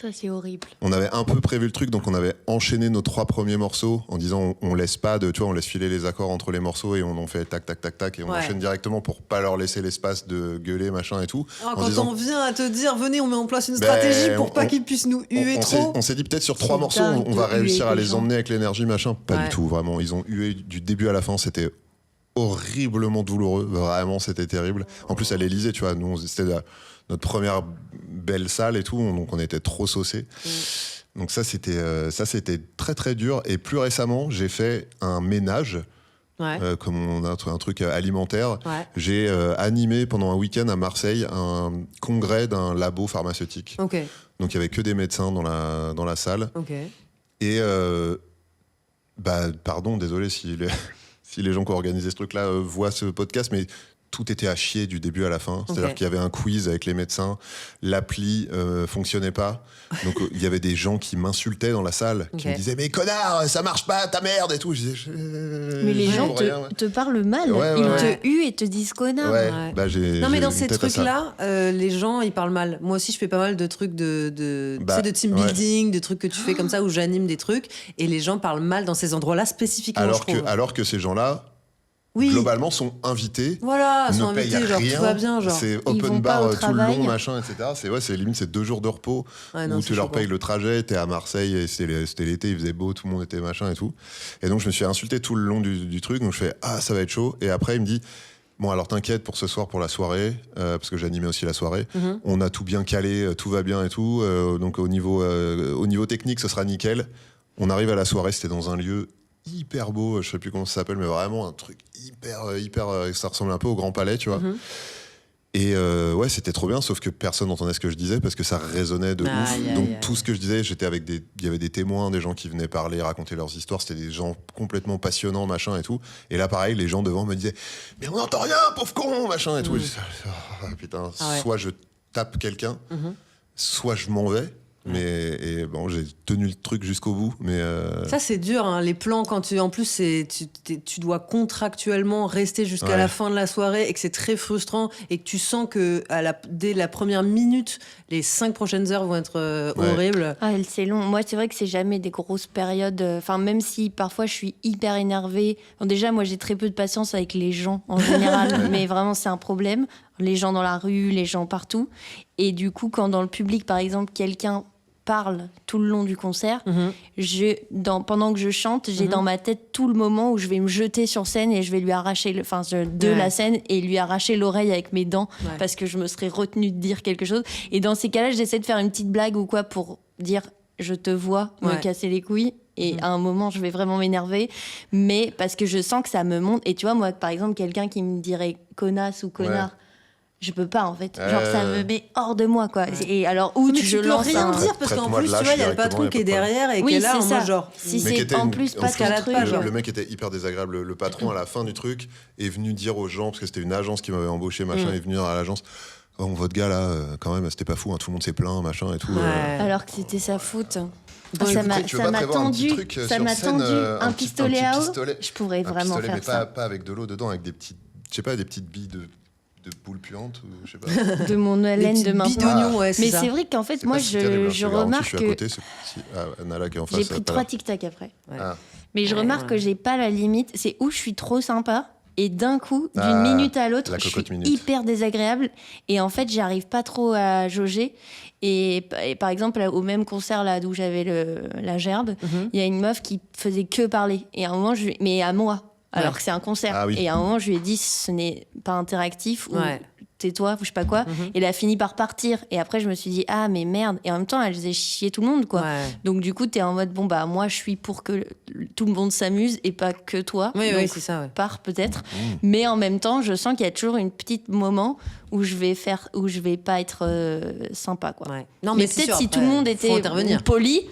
Ça, c'est horrible. On avait un peu prévu le truc, donc on avait enchaîné nos 3 premiers morceaux en disant on laisse pas on laisse filer les accords entre les morceaux et on en fait tac tac tac tac et on Ouais. enchaîne directement pour pas leur laisser l'espace de gueuler machin et tout. Oh, En quand disant- on vient à te dire, venez, on met en place une Ben, stratégie pour pas on- qu'ils puissent nous huer on trop. s'est dit peut-être sur 3 C'est morceaux dingue on va de huer réussir à des les gens. emmener avec l'énergie machin, pas Ouais. du tout vraiment, ils ont hué du début à la fin, c'était horriblement douloureux, vraiment c'était terrible. En plus à l'Élysée, tu vois, nous c'était notre première belle salle et tout, donc on était trop saucés. Donc ça c'était très très dur. Et plus récemment, j'ai fait un ménage, Ouais. comme on a un truc alimentaire. Ouais. J'ai animé pendant un week-end à Marseille un congrès d'un labo pharmaceutique. Ok. Donc il y avait que des médecins dans la salle. Ok. Et pardon, désolé si les gens qui ont organisé ce truc-là voient ce podcast, mais tout était à chier du début à la fin. C'est-à-dire Ok. qu'il y avait un quiz avec les médecins, l'appli fonctionnait pas. Donc il y avait des gens qui m'insultaient dans la salle, qui Ok. me disaient mais connard, ça marche pas, ta merde et tout. Je disais, Mais les je gens comprends rien, ouais. te parlent mal. Ouais, Ils ouais. te huent et te disent connard. Ouais, Ouais. bah, j'ai Non, mais j'ai dans une ces tête à ça. trucs-là, les gens, ils parlent mal. Moi aussi, je fais pas mal de trucs tu sais, de team ouais. building, de trucs que tu fais comme ça, où j'anime des trucs, et les gens parlent mal dans ces endroits-là spécifiquement, je trouve. Alors que ces gens-là, Oui, globalement, sont invités. voilà, ils sont ne payent invités, genre, rien, tout va bien, genre. c'est Ils vont open pas bar au tout le travail. long, machin, etc. C'est limite, c'est 2 jours de repos Ouais, non, où c'est tu leur chaud, payes quoi. le trajet, t'es à Marseille, et c'était l'été, il faisait beau, tout le monde était machin et tout. Et donc je me suis insulté tout le long du truc, donc je fais ah ça va être chaud. Et après il me dit bon alors t'inquiète pour ce soir pour la soirée, parce que j'animais aussi la soirée. On a tout bien calé, tout va bien et tout. Donc au niveau technique ce sera nickel. On arrive à la soirée, c'était dans un lieu hyper beau, je sais plus comment ça s'appelle, mais vraiment un truc hyper, ça ressemble un peu au Grand Palais, tu vois. Et ouais, c'était trop bien, sauf que personne n'entendait ce que je disais parce que ça résonnait de ouf. Aïe, aïe, Donc aïe. tout ce que je disais, il y avait des témoins, des gens qui venaient parler, raconter leurs histoires. C'était des gens complètement passionnants, machin et tout. Et là, pareil, les gens devant me disaient, mais on n'entend rien, pauvre con, machin et tout. Et je disais, ah, putain, Ah ouais. soit je tape quelqu'un, soit je m'en vais. Et bon, j'ai tenu le truc jusqu'au bout, mais Ça, c'est dur, hein, les plans, quand tu. En plus, tu dois contractuellement rester jusqu'à Ouais. la fin de la soirée et que c'est très frustrant et que tu sens que dès la première minute, les 5 prochaines heures vont être Ouais. horribles. Ah, c'est long. Moi, c'est vrai que c'est jamais des grosses périodes. Enfin, même si parfois je suis hyper énervée. Bon, déjà, moi, j'ai très peu de patience avec les gens en général, mais vraiment, c'est un problème. Les gens dans la rue, les gens partout. Et du coup, quand dans le public, par exemple, quelqu'un parle tout le long du concert. Pendant que je chante, j'ai Mhm. dans ma tête tout le moment où je vais me jeter sur scène et je vais lui arracher Ouais. la scène et lui arracher l'oreille avec mes dents Ouais. parce que je me serais retenue de dire quelque chose. Et dans ces cas-là, j'essaie de faire une petite blague ou quoi pour dire je te vois me Ouais. casser les couilles. Et Mhm. à un moment, je vais vraiment m'énerver, mais parce que je sens que ça me monte. Et tu vois, moi, par exemple, quelqu'un qui me dirait connasse ou connard, je peux pas en fait. Genre, ça me met hors de moi, quoi. Et alors, où Mais je tu peux lance rien un... dire parce qu'en Traite-moi plus, de tu lâche vois, il y a le directement, patron y a qui est pas de problème. derrière et qui Oui, est là c'est en ça. mode genre. Si Mais qui c'est était en une- plus en pas plus, ton escalade truc. pas, genre. Le mec était hyper désagréable. Le patron, à la fin du truc, est venu dire aux gens, parce que c'était une agence qui m'avait embauché, machin, est venu à l'agence. Oh, votre gars là, quand même, c'était pas fou, hein, tout le monde s'est plaint, machin et tout. Ouais. Alors que c'était sa faute. Bon, ça écoute, m'a tu veux pas prévoir un petit truc ça sur m'a scène, tendu un petit pistolet à eau. pistolet. Je pourrais Un vraiment pistolet, faire mais ça. pas avec de l'eau dedans, avec des petites, je sais pas, des petites billes de boules puantes, ou je sais pas. De mon des haleine petites de main. billes d'oignon, ouais, Mais ça. c'est vrai qu'en fait, C'est moi, pas si terrible, hein, je te garantis, remarque je suis à que côté, Nala qui est en face. j'ai ça pris a pas 3 l'air. tic-tac après. Ah. Mais je Ouais, remarque ouais. que j'ai pas la limite. C'est où je suis trop sympa. Et d'un coup, d'une Ah, minute à l'autre, la je suis cocotte minute. hyper désagréable. Et en fait, j'arrive pas trop à jauger. Et par exemple, au même concert là d'où j'avais la gerbe, Mhm. il y a une meuf qui faisait que parler. Et à un moment, mais à moi, alors Ouais. que c'est un concert. Ah oui. Et à un moment, je lui ai dit, ce n'est pas interactif. Ou Ouais. tais-toi, ou je sais pas quoi. Mhm. Et elle a fini par partir. Et après, je me suis dit, ah, mais merde. Et en même temps, elle faisait chier tout le monde, quoi. Ouais. Donc, du coup, t'es en mode, bon, bah, moi, je suis pour que tout le monde s'amuse et pas que toi. Oui, Donc, oui, c'est ça, ouais. pars peut-être. Mais en même temps, je sens qu'il y a toujours une petite moment où je vais pas être sympa, quoi. Ouais. Non, mais c'est peut-être sûr, si après, tout le monde faut était intervenir. poli,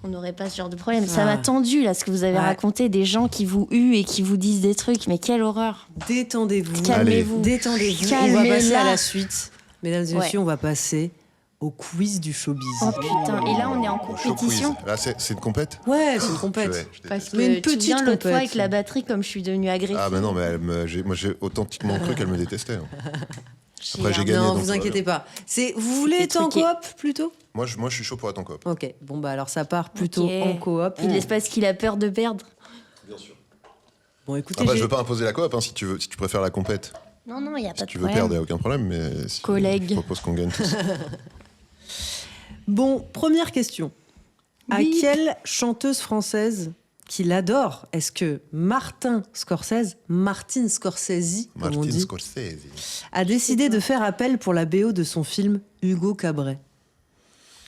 on n'aurait pas ce genre de problème. Ça Ah. m'a tendu, là, ce que vous avez Ouais. raconté, des gens qui vous huent et qui vous disent des trucs. Mais quelle horreur. Détendez-vous. Calmez-vous. Détendez-vous. On Calmez-la. va passer à la suite. Mesdames et Ouais. messieurs, on va passer au quiz du showbiz. Oh putain. Et là, on est en Show compétition. quiz. Là, c'est une compète. Ouais, c'est une compète. Je déteste. Parce que Mais une tu te petite souviens l'autre fois compète. avec la batterie, comme je suis devenue agressive. Ah, bah non, mais moi, j'ai authentiquement cru qu'elle me détestait. hein. Après, j'ai un- gagné. Non, donc vous ça va inquiétez bien. pas. Vous voulez C'était être en truqué. coop plutôt? Moi, je suis chaud pour être en coop. Ok, bon bah alors ça part plutôt Ok. en coop. Puis l'espace qu'il a peur de perdre. Bien sûr. Bon écoutez, Après, j'ai- je veux pas imposer la coop, hein, si tu préfères la compète. Non, non, il n'y a Si pas de tu veux problème. perdre, il n'y a aucun problème, mais si Collègue. je propose qu'on gagne tous. Bon, première question. À Oui. quelle chanteuse française qu'il adore est-ce que Martin Scorsese, comme on Martin dit, Scorsese. a décidé de faire appel pour la BO de son film Hugo Cabret?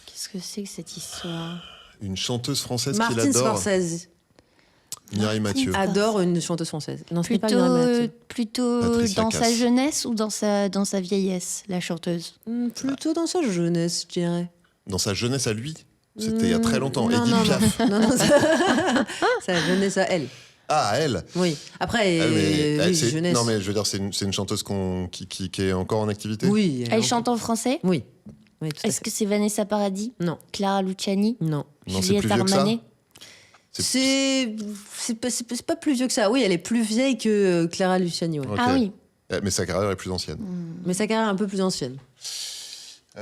Qu'est-ce que c'est que cette histoire? Une chanteuse française qu'il Martin adore, Scorsese Mireille Mathieu. adore une chanteuse française. Non, ce n'est pas Mireille Mathieu. Plutôt Patricia dans Cass. sa jeunesse ou dans sa vieillesse, la chanteuse? Plutôt dans sa jeunesse, je dirais. Dans sa jeunesse à lui, c'était il y a très longtemps. Non, Edith non, Piaf. non, non, sa jeunesse à elle. Ah, elle. Oui. Après, Elle, mais- oui, elle, c'est- jeunesse. Non, mais je veux dire, c'est une chanteuse qui est encore en activité. Oui. Elle chante en français? Oui. Oui, tout à Est-ce fait. que c'est Vanessa Paradis? Non, Clara Luciani? non. Non, c'est Juliette plus vieux que ça. Armanet? C'est pas plus vieux que ça. Oui, elle est plus vieille que Clara Luciani. Ouais. Ok. Ah oui. Mais sa carrière est plus ancienne. Mais sa carrière est un peu plus ancienne.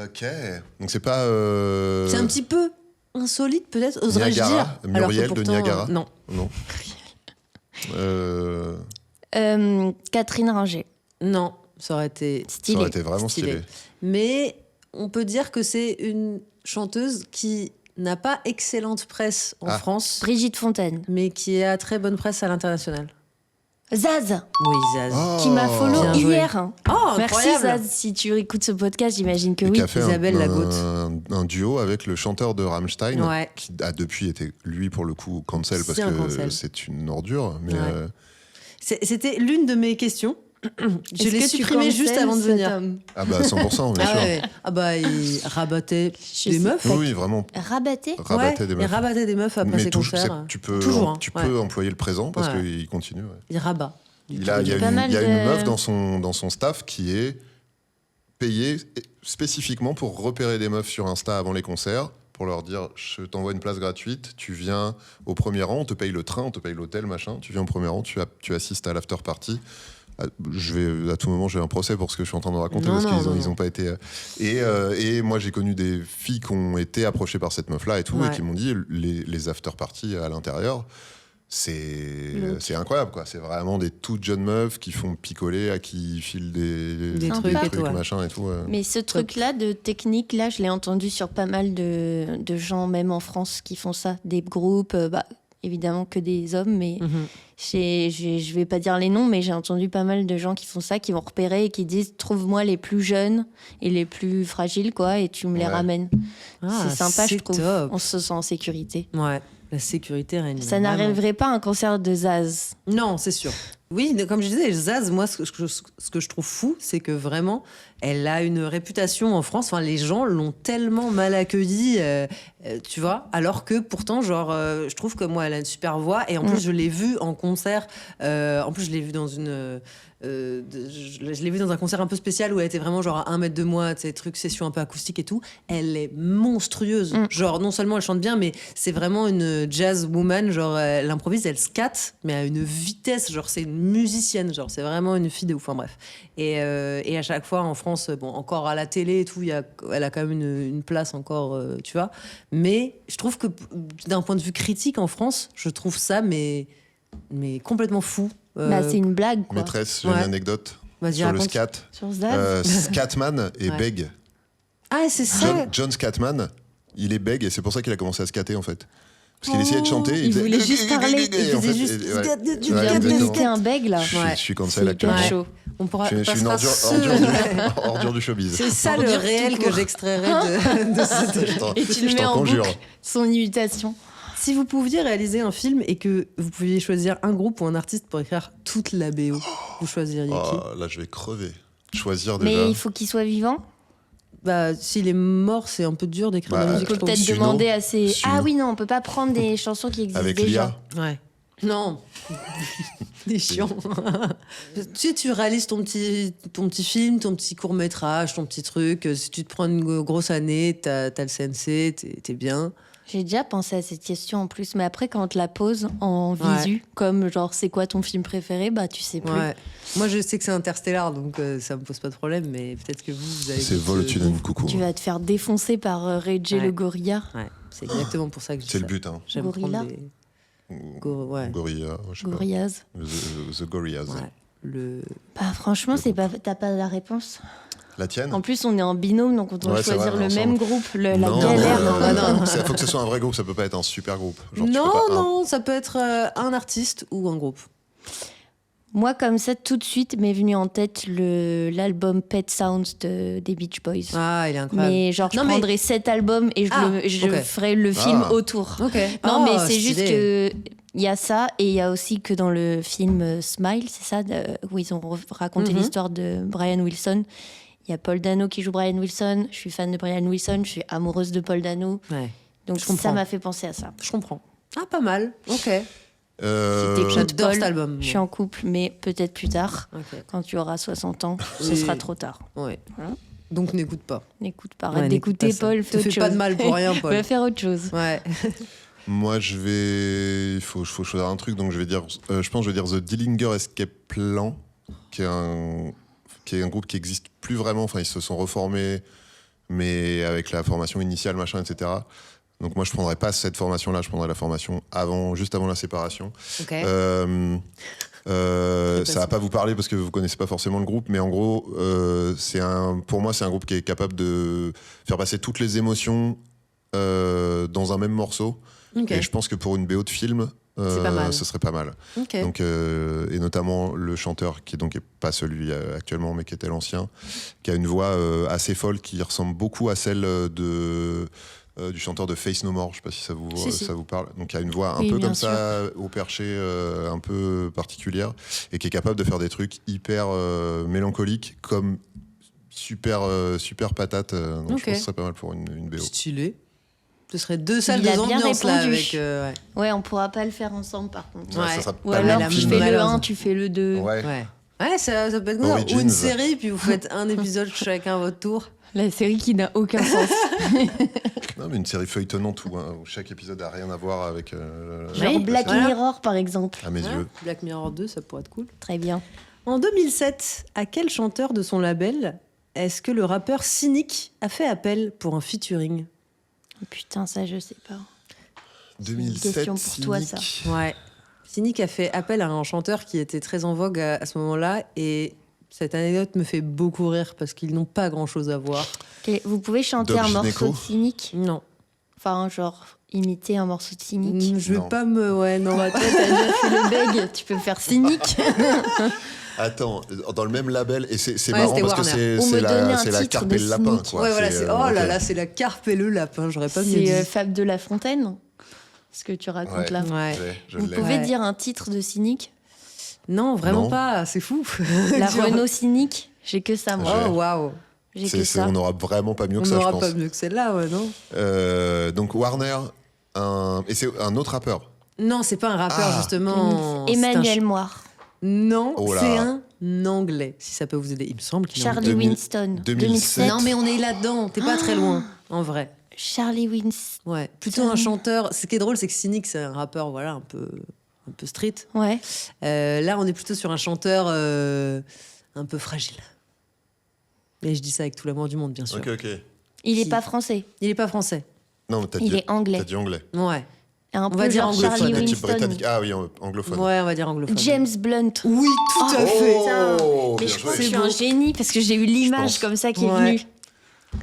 Ok. Donc c'est pas. C'est un petit peu insolite, peut-être, oserais-je Niagara, dire. Alors que Muriel de pourtant, Niagara. Non. Non. Catherine Ringer. Non, ça aurait été Ça Stylé. aurait été vraiment stylé. Mais on peut dire que c'est une chanteuse qui n'a pas excellente presse en Ah. France, Brigitte Fontaine. mais qui a très bonne presse à l'international. Zaz, Oui, Zaz. Oh. qui m'a follow Bien joué. hier. Oh, Merci incroyable. Zaz, si tu écoutes ce podcast, j'imagine que Et oui. qui a fait Isabelle Lagotte. un duo avec le chanteur de Rammstein, Ouais. qui a depuis été, lui, pour le coup, cancel, parce C'est un que cancel. c'est une ordure. Mais Ouais. C'était l'une de mes questions. Je l'ai supprimée juste avant de venir. ah bah 100%, bien Ah, sûr. ouais, ouais. Ah bah, il rabattait Je des sais meufs. Oui, oui, vraiment. Rabatté? Rabattait Ouais, des il meufs. rabattait des meufs après Mais ses concerts. tu peux, Toujours, hein, tu ouais. peux employer le présent parce Ouais. qu'il continue. ouais. Il rabat. Il y a pas une, mal il y a de- une meuf dans son staff qui est payée spécifiquement pour repérer des meufs sur Insta avant les concerts, pour leur dire je t'envoie une place gratuite, tu viens au premier rang, on te paye le train, on te paye l'hôtel, machin, tu viens au premier rang, tu assistes à l'after party. À tout moment, j'ai un procès pour ce que je suis en train de raconter, Non, parce non, qu'ils non, ils non. ont pas été. Et moi, j'ai connu des filles qui ont été approchées par cette meuf-là et tout, Ouais. et qui m'ont dit les after parties à l'intérieur. c'est incroyable, quoi. C'est vraiment des toutes jeunes meufs qui font picoler, à qui filent des trucs et tout, ouais. machin et tout. Mais ce truc-là de technique, là, je l'ai entendu sur pas mal de gens, même en France, qui font ça. Des groupes, évidemment que des hommes, mais je vais pas dire les noms, mais j'ai entendu pas mal de gens qui font ça, qui vont repérer et qui disent « trouve-moi les plus jeunes et les plus fragiles, quoi, et tu me les ramènes. Ah, c'est sympa, je trouve. top. On se sent en sécurité. Ouais, la sécurité règne. Ça vraiment. n'arriverait pas à un concert de Zaz. Non, c'est sûr. Oui, comme je disais, Zaz, moi, ce que je trouve fou, c'est que vraiment, elle a une réputation en France. Enfin, les gens l'ont tellement mal accueillie, tu vois. Alors que pourtant, genre, je trouve que moi, elle a une super voix. Et en plus, je l'ai vue en concert. En plus, je l'ai vue dans une. Je l'ai vue dans un concert un peu spécial où elle était vraiment genre à 1 mètre de moi, tu sais, truc session un peu acoustique et tout. Elle est monstrueuse. Genre, non seulement elle chante bien, mais c'est vraiment une jazz woman. Genre, elle improvise, elle scatte, mais à une vitesse. Genre, c'est une musicienne. Genre, c'est vraiment une fille de ouf. Enfin, bref. Et à chaque fois en France, bon, encore à la télé et tout, elle a quand même une place encore, tu vois. Mais je trouve que d'un point de vue critique en France, je trouve ça, mais complètement fou. C'est une blague, quoi. Maîtresse, j'ai une anecdote Vas-y, sur le raconte. scat. Sur Zaz. Scatman est Ouais. bègue. Ah, c'est ça. John Scatman, il est bègue et c'est pour ça qu'il a commencé à scatter en fait. Parce qu'il essayait de chanter. il faisait- voulait juste parler, Et il en faisait fait, juste- ouais. Tu Ouais, viens exactement. d'imiter un bègue, là. Je suis cancel C'est actuellement. hyper chaud. On pourra Je suis une passera ordure du showbiz. C'est ça Pour le dire réel tout que court. j'extrairais de cette... Je t'en- Et tu le je mets t'en en conjure. boucle, son imitation. Si vous pouviez réaliser un film et que vous pouviez choisir un groupe ou un artiste pour écrire toute la BO, vous choisiriez qui? Oh, là, je vais crever. Choisir déjà. Mais il faut qu'il soit vivant. Bah, s'il est mort, c'est un peu dur d'écrire de Bah, la On musique, peut je trouve. peut-être Suno. demander à ses... Suno. Ah oui, non, on peut pas prendre des chansons qui existent Avec déjà. l'IA. Ouais. Non. Des chiants. Tu sais, tu réalises ton petit film, ton petit court-métrage, ton petit truc. Si tu te prends une grosse année, t'as le CNC, t'es bien. J'ai déjà pensé à cette question en plus, mais après, quand on te la pose en Ouais. visu, comme genre, c'est quoi ton film préféré, bah tu sais plus. Ouais. Moi, je sais que c'est Interstellar, donc ça me pose pas de problème, mais peut-être que vous allez... C'est Vol au-dessus d'un coucou. Tu vas te faire défoncer par Reggie Ouais. le gorilla. Ouais, c'est exactement pour ça que je dis C'est le ça. but, hein. J'aime Gorilla. prendre des... Ouais. Gorilla, je sais pas. Gorillaz. The Gorillaz. Ouais. Le... Bah franchement, t'as pas la réponse. La tienne En plus, on est en binôme, donc on doit Ouais, c'est choisir vrai, le ensemble. même groupe. La Non, galère. non. Il faut que ce soit un vrai groupe, ça peut pas être un super groupe. Genre, tu non, peux pas non, ça peut être un artiste ou un groupe. Moi, comme ça, tout de suite m'est venu en tête l'album Pet Sounds des Beach Boys. Ah, il est incroyable. Mais genre, je Non, mais- prendrais cet album et je ok. ferais le film Ah. autour. Ok. Non, Oh, mais c'est juste stylé. que il y a ça et il y a aussi que dans le film Smile, c'est ça, où ils ont raconté Mhm. l'histoire de Brian Wilson. Il y a Paul Dano qui joue Brian Wilson. Je suis fan de Brian Wilson. Je suis amoureuse de Paul Dano. Ouais, Donc Je comprends. ça m'a fait penser à ça. je comprends. Ah, pas mal. Ok. C'était J'adore Paul, cet album. Je suis en couple, mais peut-être plus tard, Ok. quand tu auras 60 ans, ce Oui. sera trop tard. Ouais. Voilà. Donc n'écoute pas. N'écoute pas, Ouais, arrête n'écoute d'écouter pas ça. Paul, Te fais autre fais pas chose. de mal pour rien, Paul. Va faire autre chose. Ouais. Moi, il faut choisir un truc, donc je vais dire, je pense que je vais dire The Dillinger Escape Plan, qui est un groupe qui existe plus vraiment. Enfin, ils se sont reformés, mais avec la formation initiale, machin, etc. Donc moi, je prendrais pas cette formation-là, je prendrais la formation juste avant la séparation. Ok. Ça va pas vous parler parce que vous connaissez pas forcément le groupe, mais en gros, pour moi, c'est un groupe qui est capable de faire passer toutes les émotions dans un même morceau. Ok. Et je pense que pour une BO de film, C'est pas mal. ce serait pas mal. Ok. Donc, et notamment le chanteur, qui est pas celui actuellement, mais qui était l'ancien, qui a une voix assez folle, qui ressemble beaucoup à celle du chanteur de Face No More. Je sais pas si ça vous, Si, si. ça vous parle. Donc, il a une voix un Oui, peu bien comme sûr. ça, au perché, un peu particulière, et qui est capable de faire des trucs hyper mélancoliques, comme super patate. Donc, Ok. je pense que ce serait pas mal pour une BO. Stylé. Ce serait 2 salles Il a de bien ambiance là répondu. avec. Ouais. Ouais, on pourra pas le faire ensemble par contre. Ouais. Ça sera Ou pas le alors même tu film. fais le Malheureusement. 1, tu fais le 2. Ouais. Ouais. Ouais, ça peut être comme ça. Ou Origins. une série, puis vous faites un épisode chacun à votre tour. La série qui n'a aucun sens. Non, mais une série feuilletonnante où chaque épisode a rien à voir avec. Genre Oui, Black voilà. Mirror par exemple. À mes Ouais. yeux. Black Mirror 2, ça pourrait être cool. Très bien. En 2007, à quel chanteur de son label est-ce que le rappeur Cynic a fait appel pour un featuring? Putain, ça je sais pas. 2007. question pour toi, ça. Cynic. Ouais. Cynic a fait appel à un chanteur qui était très en vogue à ce moment-là. Et cette anecdote me fait beaucoup rire parce qu'ils n'ont pas grand-chose à voir. Ok, vous pouvez chanter Doc un morceau Gynéco. de Cynic? Non. Enfin, genre, imiter un morceau de Cynic. Je vais Non. pas me... Ouais, non. Toi, t'as déjà fait le beg, tu peux faire Cynic. Attends, dans le même label, et c'est Ouais, marrant c'était parce que Warner. On me donnait un c'est la titre carpe de et le lapin, Cynic. quoi. Ouais, voilà, C'est, c'est... Oh là ok. là, c'est la carpe et le lapin, j'aurais pas mieux dit. C'est Fab de La Fontaine, ce que tu racontes Ouais. là. Ouais. Je Vous l'ai. pouvez Ouais. dire un titre de Cynic? Non, vraiment Non. pas, c'est fou. La Genre- Renault Cynic? J'ai que ça, moi. Oh, waouh. J'ai que ça. On n'aura vraiment pas mieux On que ça, je n'aura pense. pas mieux que celle-là, ouais, non? Donc Warner, et c'est un autre rappeur. Non, c'est pas un rappeur, Ah. justement. Emmanuel Moir. Non, Oh là. c'est un anglais, si ça peut vous aider. Il me semble qu'il est Charlie anglais. 2000 Winston. 2007. Non, mais on est là-dedans, t'es pas très loin, en vrai. Charlie Winston. Ouais, plutôt un chanteur. Ce qui est drôle, c'est que Cynic, c'est un rappeur, voilà, un peu street. Ouais. Là, on est plutôt sur un chanteur un peu fragile. Et je dis ça avec tout l'amour du monde, bien sûr. Ok. Il est Qui- pas français. Il est pas français. Non, mais Il est anglais. T'as dit anglais. Ouais. Un peu va dire genre anglophone. Charlie Des types Winston. britanniques. Ah oui, anglophone. Ouais, on va dire anglophone. James Blunt. Oui, tout à Oh, fait. putain. Oh, Mais bien je crois que joué. je suis beau. un génie parce que j'ai eu l'image pense. comme ça qui est Ouais. venue.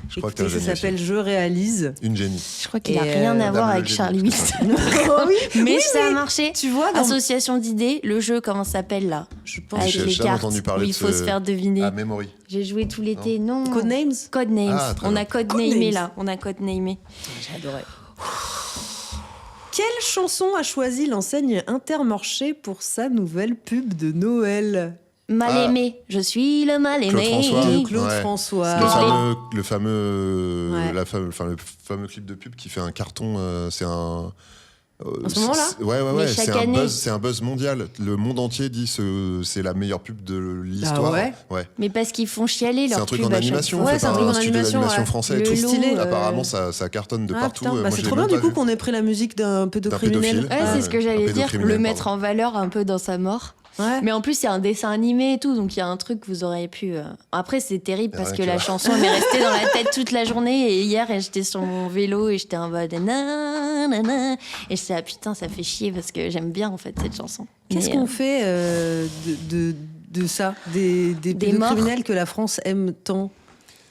Je crois que t'es Écoutez, un ça génie s'appelle aussi. Je réalise. Une génie. Je crois qu'il a Et, rien à Madame voir le avec génie, Charlie putain. Winston. oui, Mais oui, ça a oui. marché. Tu vois, dans... Association d'idées, le jeu, comment ça s'appelle là? je pense Avec j'ai les jamais cartes entendu où parler il de faut ce- se faire deviner. Ah, Memory. J'ai joué tout l'été. Non. Codenames. Codenames. Ah, très On bien. a codenamé Codenames. là. On a codenamé. J'adorais. Quelle chanson a choisi l'enseigne Intermarché pour sa nouvelle pub de Noël? Mal Ah. aimé. Je suis le mal Claude aimé. François. De Claude Ouais. François. Le fameux Ouais. le fameux clip de pub qui fait un carton. C'est un. En ce moment-là Ouais. Mais C'est chaque un année. buzz. C'est un buzz mondial. Le monde entier dit c'est la meilleure pub de l'histoire. Ah ouais Ouais. Mais parce qu'ils font chialer C'est leur un truc pub en à chaque animation. fois. Ouais, fait c'est un par truc en studio animation, d'animation ouais. français et Le tout. lot, stylé. Apparemment, ça cartonne de Ah, partout. putain, bah, Moi, je c'est l'ai trop même bien pas du coup vu. qu'on ait pris la musique d'un pédocriminel. pédophile. Ouais, c'est ce que Un j'allais dire. pédocriminel, Le mettre pardon. en valeur un peu dans sa mort. Ouais. Mais en plus, il y a un dessin animé et tout, donc il y a un truc que vous auriez pu. Après, c'est terrible Y a parce rien que qui la va. chanson elle m'est restée dans la tête toute la journée. Et hier, j'étais sur mon vélo et j'étais en mode nanana. Et je disais, ah putain, ça fait chier parce que j'aime bien en fait cette chanson. Qu'est-ce Mais, qu'on fait de ça, des pédocriminels que la France aime tant?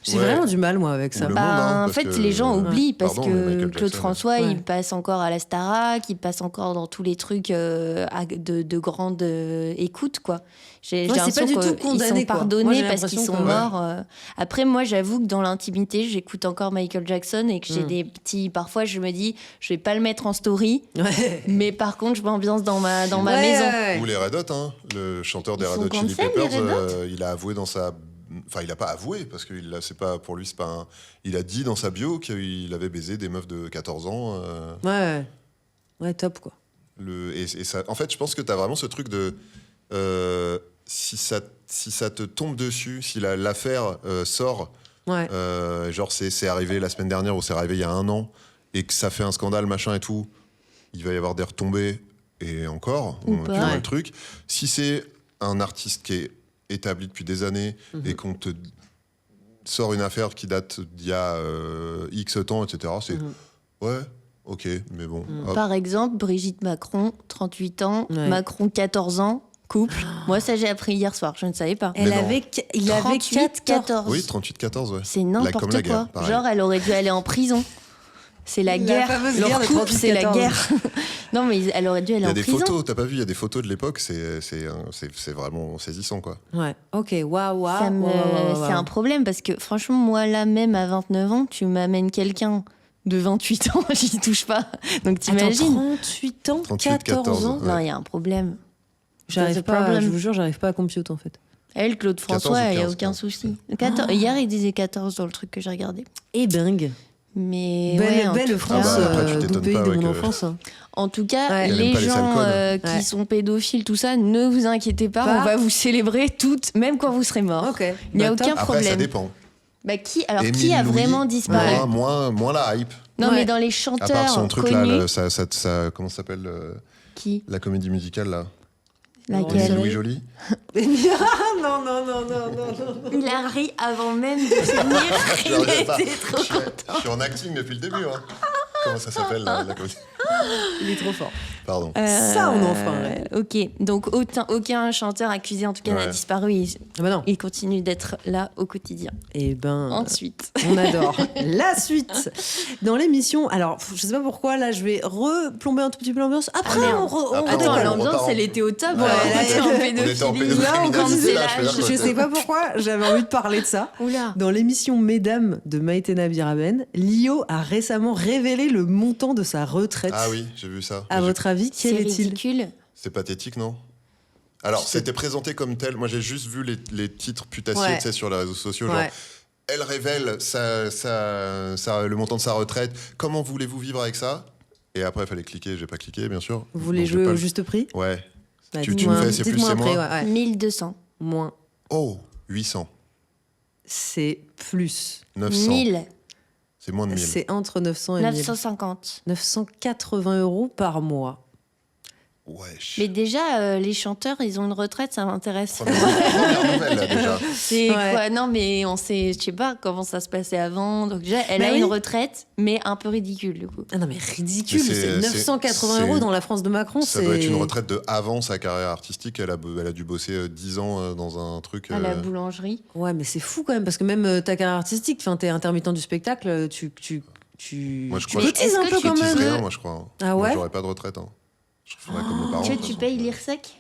J'ai Ouais. vraiment du mal, moi, avec ça. Ou le Bah, monde, hein, en parce fait, que- les gens oublient parce Pardon, mais que Michael Claude Jackson, François, ouais. il passe encore à la Starac, il passe encore dans tous les trucs de grande écoute, quoi. J'ai Ouais, c'est l'impression pas du tout qu'ils condamné, sont quoi. Moi, pardonnés j'ai parce qu'ils l'impression sont que- morts. Après, moi, j'avoue que dans l'intimité, j'écoute encore Michael Jackson et que j'ai des petits. Parfois, je me dis, je vais pas le mettre en story, Ouais. mais par contre, je m'ambiance dans ma Ouais, maison. ouais. Ou les Red Hot, hein. Le chanteur des Ils Red sont Hot Chili cancel, les Peppers, Red Hot il a avoué dans sa. Enfin, il a pas avoué, parce que c'est pas, pour lui, c'est pas un. Il a dit dans sa bio qu'il avait baisé des meufs de 14 ans. Ouais. Ouais, top, quoi. Et ça, en fait, je pense que tu as vraiment ce truc de. Si ça te tombe dessus, si l'affaire sort, Ouais. genre c'est arrivé la semaine dernière ou c'est arrivé il y a un an, et que ça fait un scandale, machin et tout, il va y avoir des retombées, et encore, Ou tu pas. vois Ouais. le truc. Si c'est un artiste qui est établi depuis des années et qu'on te sort une affaire qui date d'il y a X temps, etc., c'est ouais, ok, mais bon. hop. Par exemple, Brigitte Macron, 38 ans, Ouais. Macron, 14 ans, couple. Moi, ça, j'ai appris hier soir, je ne savais pas. Il non. avait 38, 14. Oui, 38-14, ouais. C'est comme n'importe la quoi. guerre, pareil. Genre, elle aurait dû aller en prison. C'est la guerre. fameuse Leur guerre de couple, c'est la 38-14. guerre. Non, mais elle aurait dû Il aller y a en des prison. photos, t'as pas vu, il y a des photos de l'époque, c'est vraiment saisissant, quoi. Ouais. Ok, waouh, Ça me- C'est un problème parce que franchement, moi, là même à 29 ans, tu m'amènes quelqu'un de 28 ans, j'y touche pas. Donc t'imagines. 38 ans, 38, 14 ans. Ouais. Non, il y a un problème. J'arrive There's a pas, problem. je vous jure, j'arrive pas à compute en fait. Elle, Claude 14 François, ou il n'y a 15, aucun 15. souci. 14. Hier, il disait 14 dans le truc que j'ai regardé. Et bingue. Mais Belle, ouais, en belle tout France, Ah bah, après, tu beau t'étonnes pays pas, de ouais, mon que- enfance. hein. En tout cas, Ouais. Elle les aime pas les gens sales codes. qui Ouais. sont pédophiles, tout ça, ne vous inquiétez pas, Pas. on va vous célébrer toutes, même quand vous serez morts. Ok. Il n'y a Bah, aucun top. Après, problème. ça dépend. Bah, qui a Émile Louis, vraiment disparu? moins la hype. Non, Ouais. mais dans les À chanteurs part son truc connus, là, comment ça s'appelle qui? la comédie musicale là Laquelle? Émile Louis Joly. non, non, non, non, non, non. Il a ri avant même de finir. Je Il a reviens pas. été trop content. Je suis en acting depuis le début. Hein. Comment ça s'appelle la comédie Il est trop fort. Pardon. Ça, on en fera un réel. Ok, donc aucun chanteur accusé en tout cas n'a Ouais. disparu. Ah bah non. Il continue d'être là au quotidien. Eh ben, Ensuite. on adore. La suite. Dans l'émission, alors, je sais pas pourquoi, là, je vais replomber un tout petit peu l'ambiance. Après, merde. on Après, Attends, on redécolle. l'ambiance, repart. elle était au top. Ouais, on était là, en on était en pédophilie. Là, on pédocriminalité, là, cancellage. je veux dire Je sais pas pourquoi, j'avais envie de parler de ça. Oula. Dans l'émission Mesdames de Maïtena Biraben, Lio a récemment révélé le montant de sa retraite. Ah oui, j'ai vu ça. À Mais votre avis, C'est quel est-il? ridicule. C'est pathétique, non? Alors, c'était présenté comme tel. Moi, j'ai juste vu les titres putassiers, Ouais. tu sais, sur les réseaux sociaux. Ouais. Genre, elle révèle le montant de sa retraite. Comment voulez-vous vivre avec ça? Et après, il fallait cliquer. J'ai pas cliqué, bien sûr. Vous voulez Donc, j'ai jouer pas au le- juste prix? Ouais. Ouais, Tu dites-moi- me fais, c'est plus, dites-moi c'est après, moins. ouais. 1200. Moins. Oh, 800. C'est plus. 900. 1000. C'est moins de 1000. C'est entre 900 et 1000. 950. 980 € par mois. Wesh. Mais déjà, les chanteurs, ils ont une retraite, ça m'intéresse. Première nouvelle, là, déjà. C'est Ouais. quoi? Non, mais on sait, je sais pas comment ça se passait avant. Donc déjà, elle Bah a oui. une retraite, mais un peu ridicule, du coup. Ah non, mais ridicule, Mais c'est 980 c'est- € dans la France de Macron. Ça doit être une retraite de avant sa carrière artistique. Elle a dû bosser 10 ans dans un truc. À la boulangerie. Ouais, mais c'est fou quand même, parce que même ta carrière artistique, enfin, t'es intermittent du spectacle, tu Moi, je crois Mais que est-ce cotises un que peu tu quand je même. rien, moi, je crois. Hein. Ah Moi, ouais. j'aurais pas de retraite. Hein. Je ferais comme mes parents. de Tu, toute tu façon. payes l'IRSEC?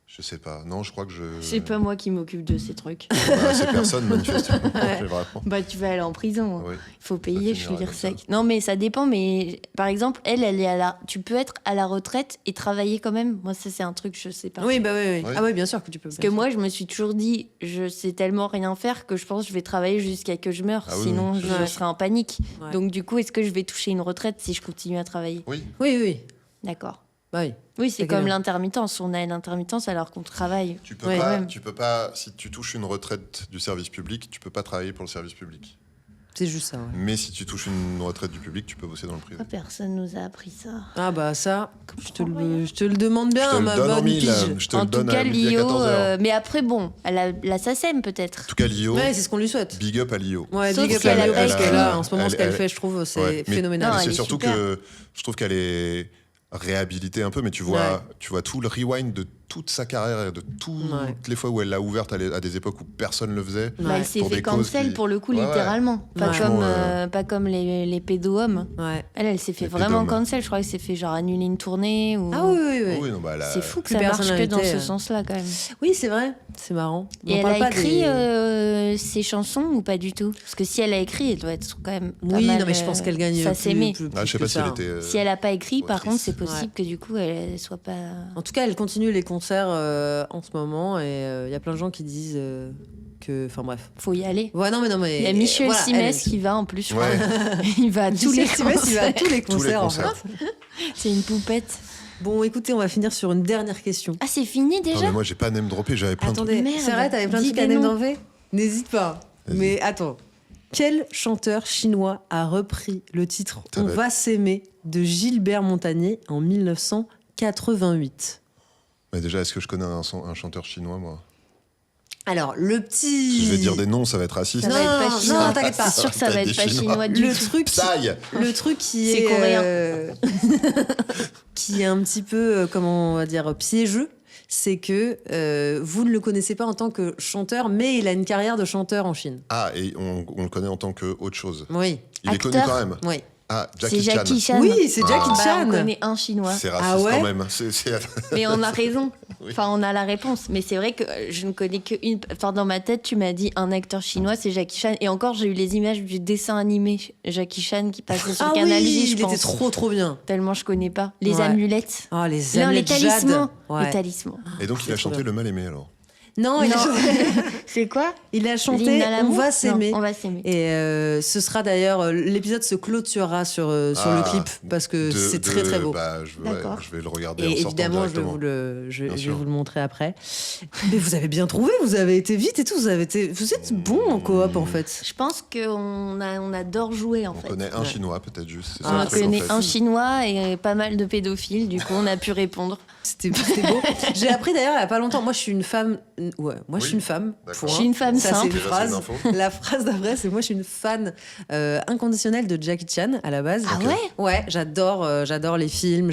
Je sais pas. Non, je crois que je. C'est pas moi qui m'occupe de ces trucs. Bah, c'est personne, manifestement. Ouais. Vraiment. Bah, tu vas aller en prison. hein. Oui. Il faut payer chez finira comme l'IRSEC. Non, mais ça dépend. Mais par exemple, elle est à la. Tu peux être à la retraite et travailler quand même. Moi, ça, c'est un truc, je sais pas. Oui, bah oui, oui. Ouais. Ah oui, bien sûr que tu peux. Parce que moi, je me suis toujours dit, je sais tellement rien faire que je pense que je vais travailler jusqu'à que je meure. Ah oui, sinon, oui, je c'est sûr. serai en panique. Ouais. Donc, du coup, est-ce que je vais toucher une retraite si je continue à travailler? Oui. Oui, oui. D'accord. Bah oui. Oui, c'est C'est comme clair. l'intermittence. On a une intermittence alors qu'on travaille. Tu peux Ouais. pas. Ouais. Tu peux pas. Si tu touches une retraite du service public, tu peux pas travailler pour le service public. C'est juste ça, ouais. Mais si tu touches une retraite du public, tu peux bosser dans le privé. Pourquoi personne nous a appris ça? Ah bah ça, je te le demande bien, Je te le ma donne en bonne mille. pige. Je te En le tout donne cas, à midi à Lio. 14h. Mais après, bon, elle a la SACEM peut-être. En tout cas, Lio, Ouais, c'est ce qu'on lui souhaite. big up à Lio. Ouais, Sauf big up qu'elle à a Lio, pas parce que écrit. là, en ce moment, Elle- ce qu'elle elle- fait, je trouve, c'est Ouais, mais- phénoménal. Non, mais elle c'est est surtout super. que je trouve qu'elle est réhabilitée un peu, mais tu vois tout le rewind de toute sa carrière et de toutes Ouais. les fois où elle l'a ouverte à des époques où personne le faisait. Bah, Ouais. elle s'est Pour fait des causes cancel qui- pour le coup, Ouais, ouais. littéralement. Pas, Ouais. comme, Franchement, pas comme les pédo-hommes. Ouais. Elle s'est fait Les vraiment pédom. cancel. Je crois qu'elle s'est fait genre annuler une tournée. Ou... Ah oui, oui, oui. Oui, non, bah, elle a- C'est fou que Plus ça marche personne que dans invité, ce sens-là quand même. Oui, c'est vrai. C'est marrant. On Et elle parle a pas écrit des- ses chansons ou pas du tout? Parce que si elle a écrit, elle doit être quand même pas Oui, mal, non, mais je pense qu'elle gagne ça plus, s'aimer. plus, Ah, je sais plus pas que si elle ça. était. Si elle a pas écrit, par autrice. contre, c'est possible Ouais. que du coup, elle soit pas... En tout cas, elle continue les concerts en ce moment et il y a plein de gens qui disent que. Enfin bref. Faut y aller. Ouais, non, mais. Il y a Michel voilà, Simès elle- qui va en plus, je Ouais. crois. Il va à tous Michel les Simès, il va à concerts. tous les Tous les concerts. en concerts. fait. C'est une poupette. Bon, écoutez, on va finir sur une dernière question. Ah, c'est fini Non, déjà? mais moi, j'ai pas name droppé, j'avais plein de trucs. Attendez, Merde. c'est vrai, t'avais plein de Dis trucs à des name noms. dropper. N'hésite pas. Vas-y. Mais attends. Quel chanteur chinois a repris le titre Ça On va être- va s'aimer de Gilbert Montagnier en 1988? Mais déjà, est-ce que je connais un chanteur chinois, moi? Alors, le petit. Si je vais dire des noms, ça va être raciste. Ça va être pas Non, chinois. non, t'inquiète pas. C'est sûr que ça va T'as être dit pas chinois. chinois du Le tout. truc, Psy. le truc qui C'est est coréen. qui est un petit peu comment on va dire piégeux, c'est que vous ne le connaissez pas en tant que chanteur, mais il a une carrière de chanteur en Chine. Ah, et on le connaît en tant que autre chose. Oui, Il est Acteur. connu quand même. oui. Ah, C'est Jackie Chan. Jackie Chan. Oui, c'est Jackie Ah. Bah, Chan. on connaît un chinois. C'est raciste Ah ouais quand même. Mais on a raison. Oui. Enfin, on a la réponse. Mais c'est vrai que je ne connais qu'une. Enfin, dans ma tête, tu m'as dit un acteur chinois, c'est Jackie Chan. Et encore, j'ai eu les images du dessin animé Jackie Chan qui passait sur Ah Canal oui, J, je il pense. était trop bien. Tellement je connais pas. Les Ouais. amulettes. Ah, les Non, les amulettes talismans. Jade. Ouais. Les talismans. Et donc, il C'est a trop chanté bien. Le Mal Aimé, alors. Non, il a Non. chanté, C'est quoi il a chanté L'hymne à On l'amour va Non, s'aimer. On va s'aimer. Et ce sera d'ailleurs l'épisode se clôturera sur le Ah, clip parce que c'est très très beau. Bah, D'accord. je vais le regarder en Et sortant évidemment, je vais directement. vous le, je Bien vais sûr. vous le montrer après. Mais vous avez bien trouvé, vous avez été vite et tout. Vous êtes bon en coop en fait. Je pense qu'on adore jouer en On fait. connaît un Ouais. chinois, peut-être juste. C'est ça, On le truc, en connaît fait. un chinois et pas mal de pédophiles, du coup on a pu répondre. C'était beau. J'ai appris d'ailleurs il y a pas longtemps. Moi, je suis une fan Ouais, moi je Oui. suis une femme. D'accord. point. Je suis une femme Ça, c'est simple. une Déjà, c'est phrase. une info. La phrase d'après, c'est moi je suis une fan inconditionnelle de Jackie Chan à la base. Ah Ok. ouais? Ouais, j'adore les films,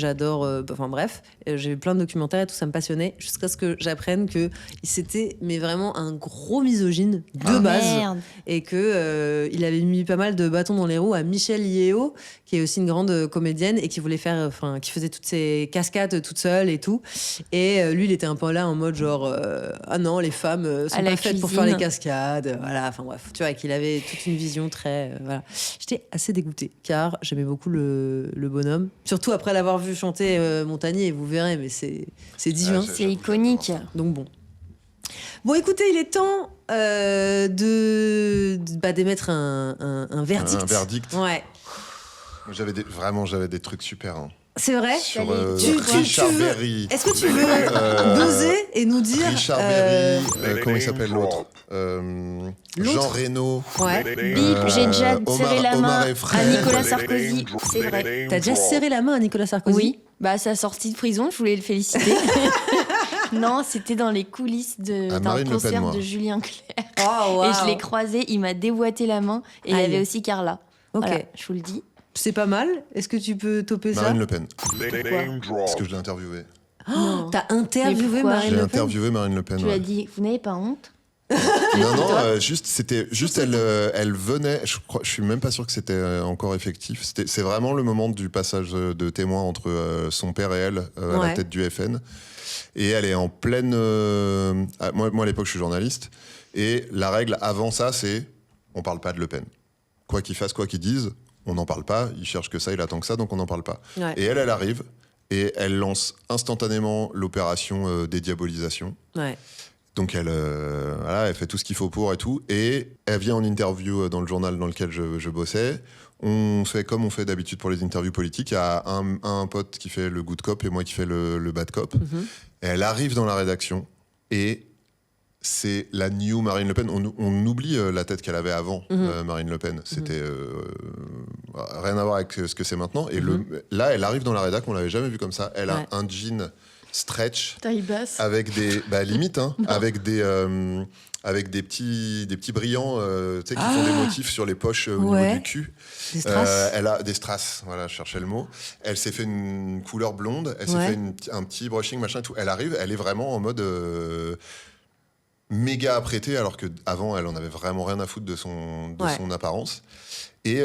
enfin bref, j'ai vu plein de documentaires et tout, ça me passionnait, jusqu'à ce que j'apprenne que c'était mais vraiment un gros misogyne de Oh, base merde. et que il avait mis pas mal de bâtons dans les roues à Michelle Yeoh, qui est aussi une grande comédienne et qui qui faisait toutes ses cascades toute seule et tout. Et lui, il était un peu là en mode genre ah non, les femmes sont À la pas faites pour cuisine. faire les cascades, voilà. Enfin bref, tu vois, qu'il avait toute une vision très voilà. J'étais assez dégoûtée car j'aimais beaucoup le bonhomme, surtout après l'avoir vu chanter Montagnier. Vous verrez, mais c'est divin. Ah, C'est iconique. Donc bon. Bon, écoutez, il est temps d'émettre un verdict. Un verdict. Ouais. J'avais des trucs super. Hein. C'est vrai. Sur Tu Richard veux- Berry. Est-ce que tu veux buzzer et nous dire Richard euh, Berry, comment il s'appelle l'autre Jean Reno. Ouais. Bip, j'ai déjà serré la Omar main et à Fred. Nicolas Sarkozy. C'est vrai. T'as déjà serré la main à Nicolas Sarkozy? Oui, bah à sa sortie de prison, je voulais le féliciter. Non, c'était dans les coulisses À d'un Marine Le Pen, concert moi. de Julien Clerc. Oh, wow. Et je l'ai croisé, il m'a déboîté la main et il y Aïe. avait aussi Carla. Ok. Voilà, je vous le dis. C'est pas mal. Est-ce que tu peux toper ça? Marine Le Pen. Pourquoi Parce que je l'ai interviewée. Non. T'as interviewé Mais pourquoi Marine J'ai Le Pen? interviewé Marine Le Pen. Tu ouais. as dit, vous n'avez pas honte? Non, elle venait. Je suis même pas sûr que c'était encore effectif. C'est vraiment le moment du passage de témoin entre son père et elle à Ouais. la tête du FN. Et elle est en pleine. Moi, à l'époque, je suis journaliste. Et la règle avant ça, c'est on parle pas de Le Pen. Quoi qu'il fasse, quoi qu'il dise, on n'en parle pas. Il cherche que ça, il attend que ça, donc on n'en parle pas. Ouais. Et elle arrive et elle lance instantanément l'opération dédiabolisation. Ouais. Donc elle fait tout ce qu'il faut pour et tout. Et elle vient en interview dans le journal dans lequel je bossais. On fait comme on fait d'habitude pour les interviews politiques. Il y a un pote qui fait le good cop et moi qui fais le bad cop. Mhm. Et elle arrive dans la rédaction et c'est la new Marine Le Pen. On oublie la tête qu'elle avait avant, Marine Le Pen. C'était rien à voir avec ce que c'est maintenant. Et là, elle arrive dans la rédac, on l'avait jamais vu comme ça. Elle Ouais. a un jean stretch Taille basse. avec des limite hein, avec des petits brillants tu sais qui font des motifs sur les poches au Ouais. niveau du cul. Des strass. Elle a des strass, voilà, je cherchais le mot. Elle s'est fait une couleur blonde, elle s'est Ouais. fait un petit brushing machin et tout. Elle arrive, elle est vraiment en mode méga apprêtée alors que avant elle en avait vraiment rien à foutre de son apparence. Et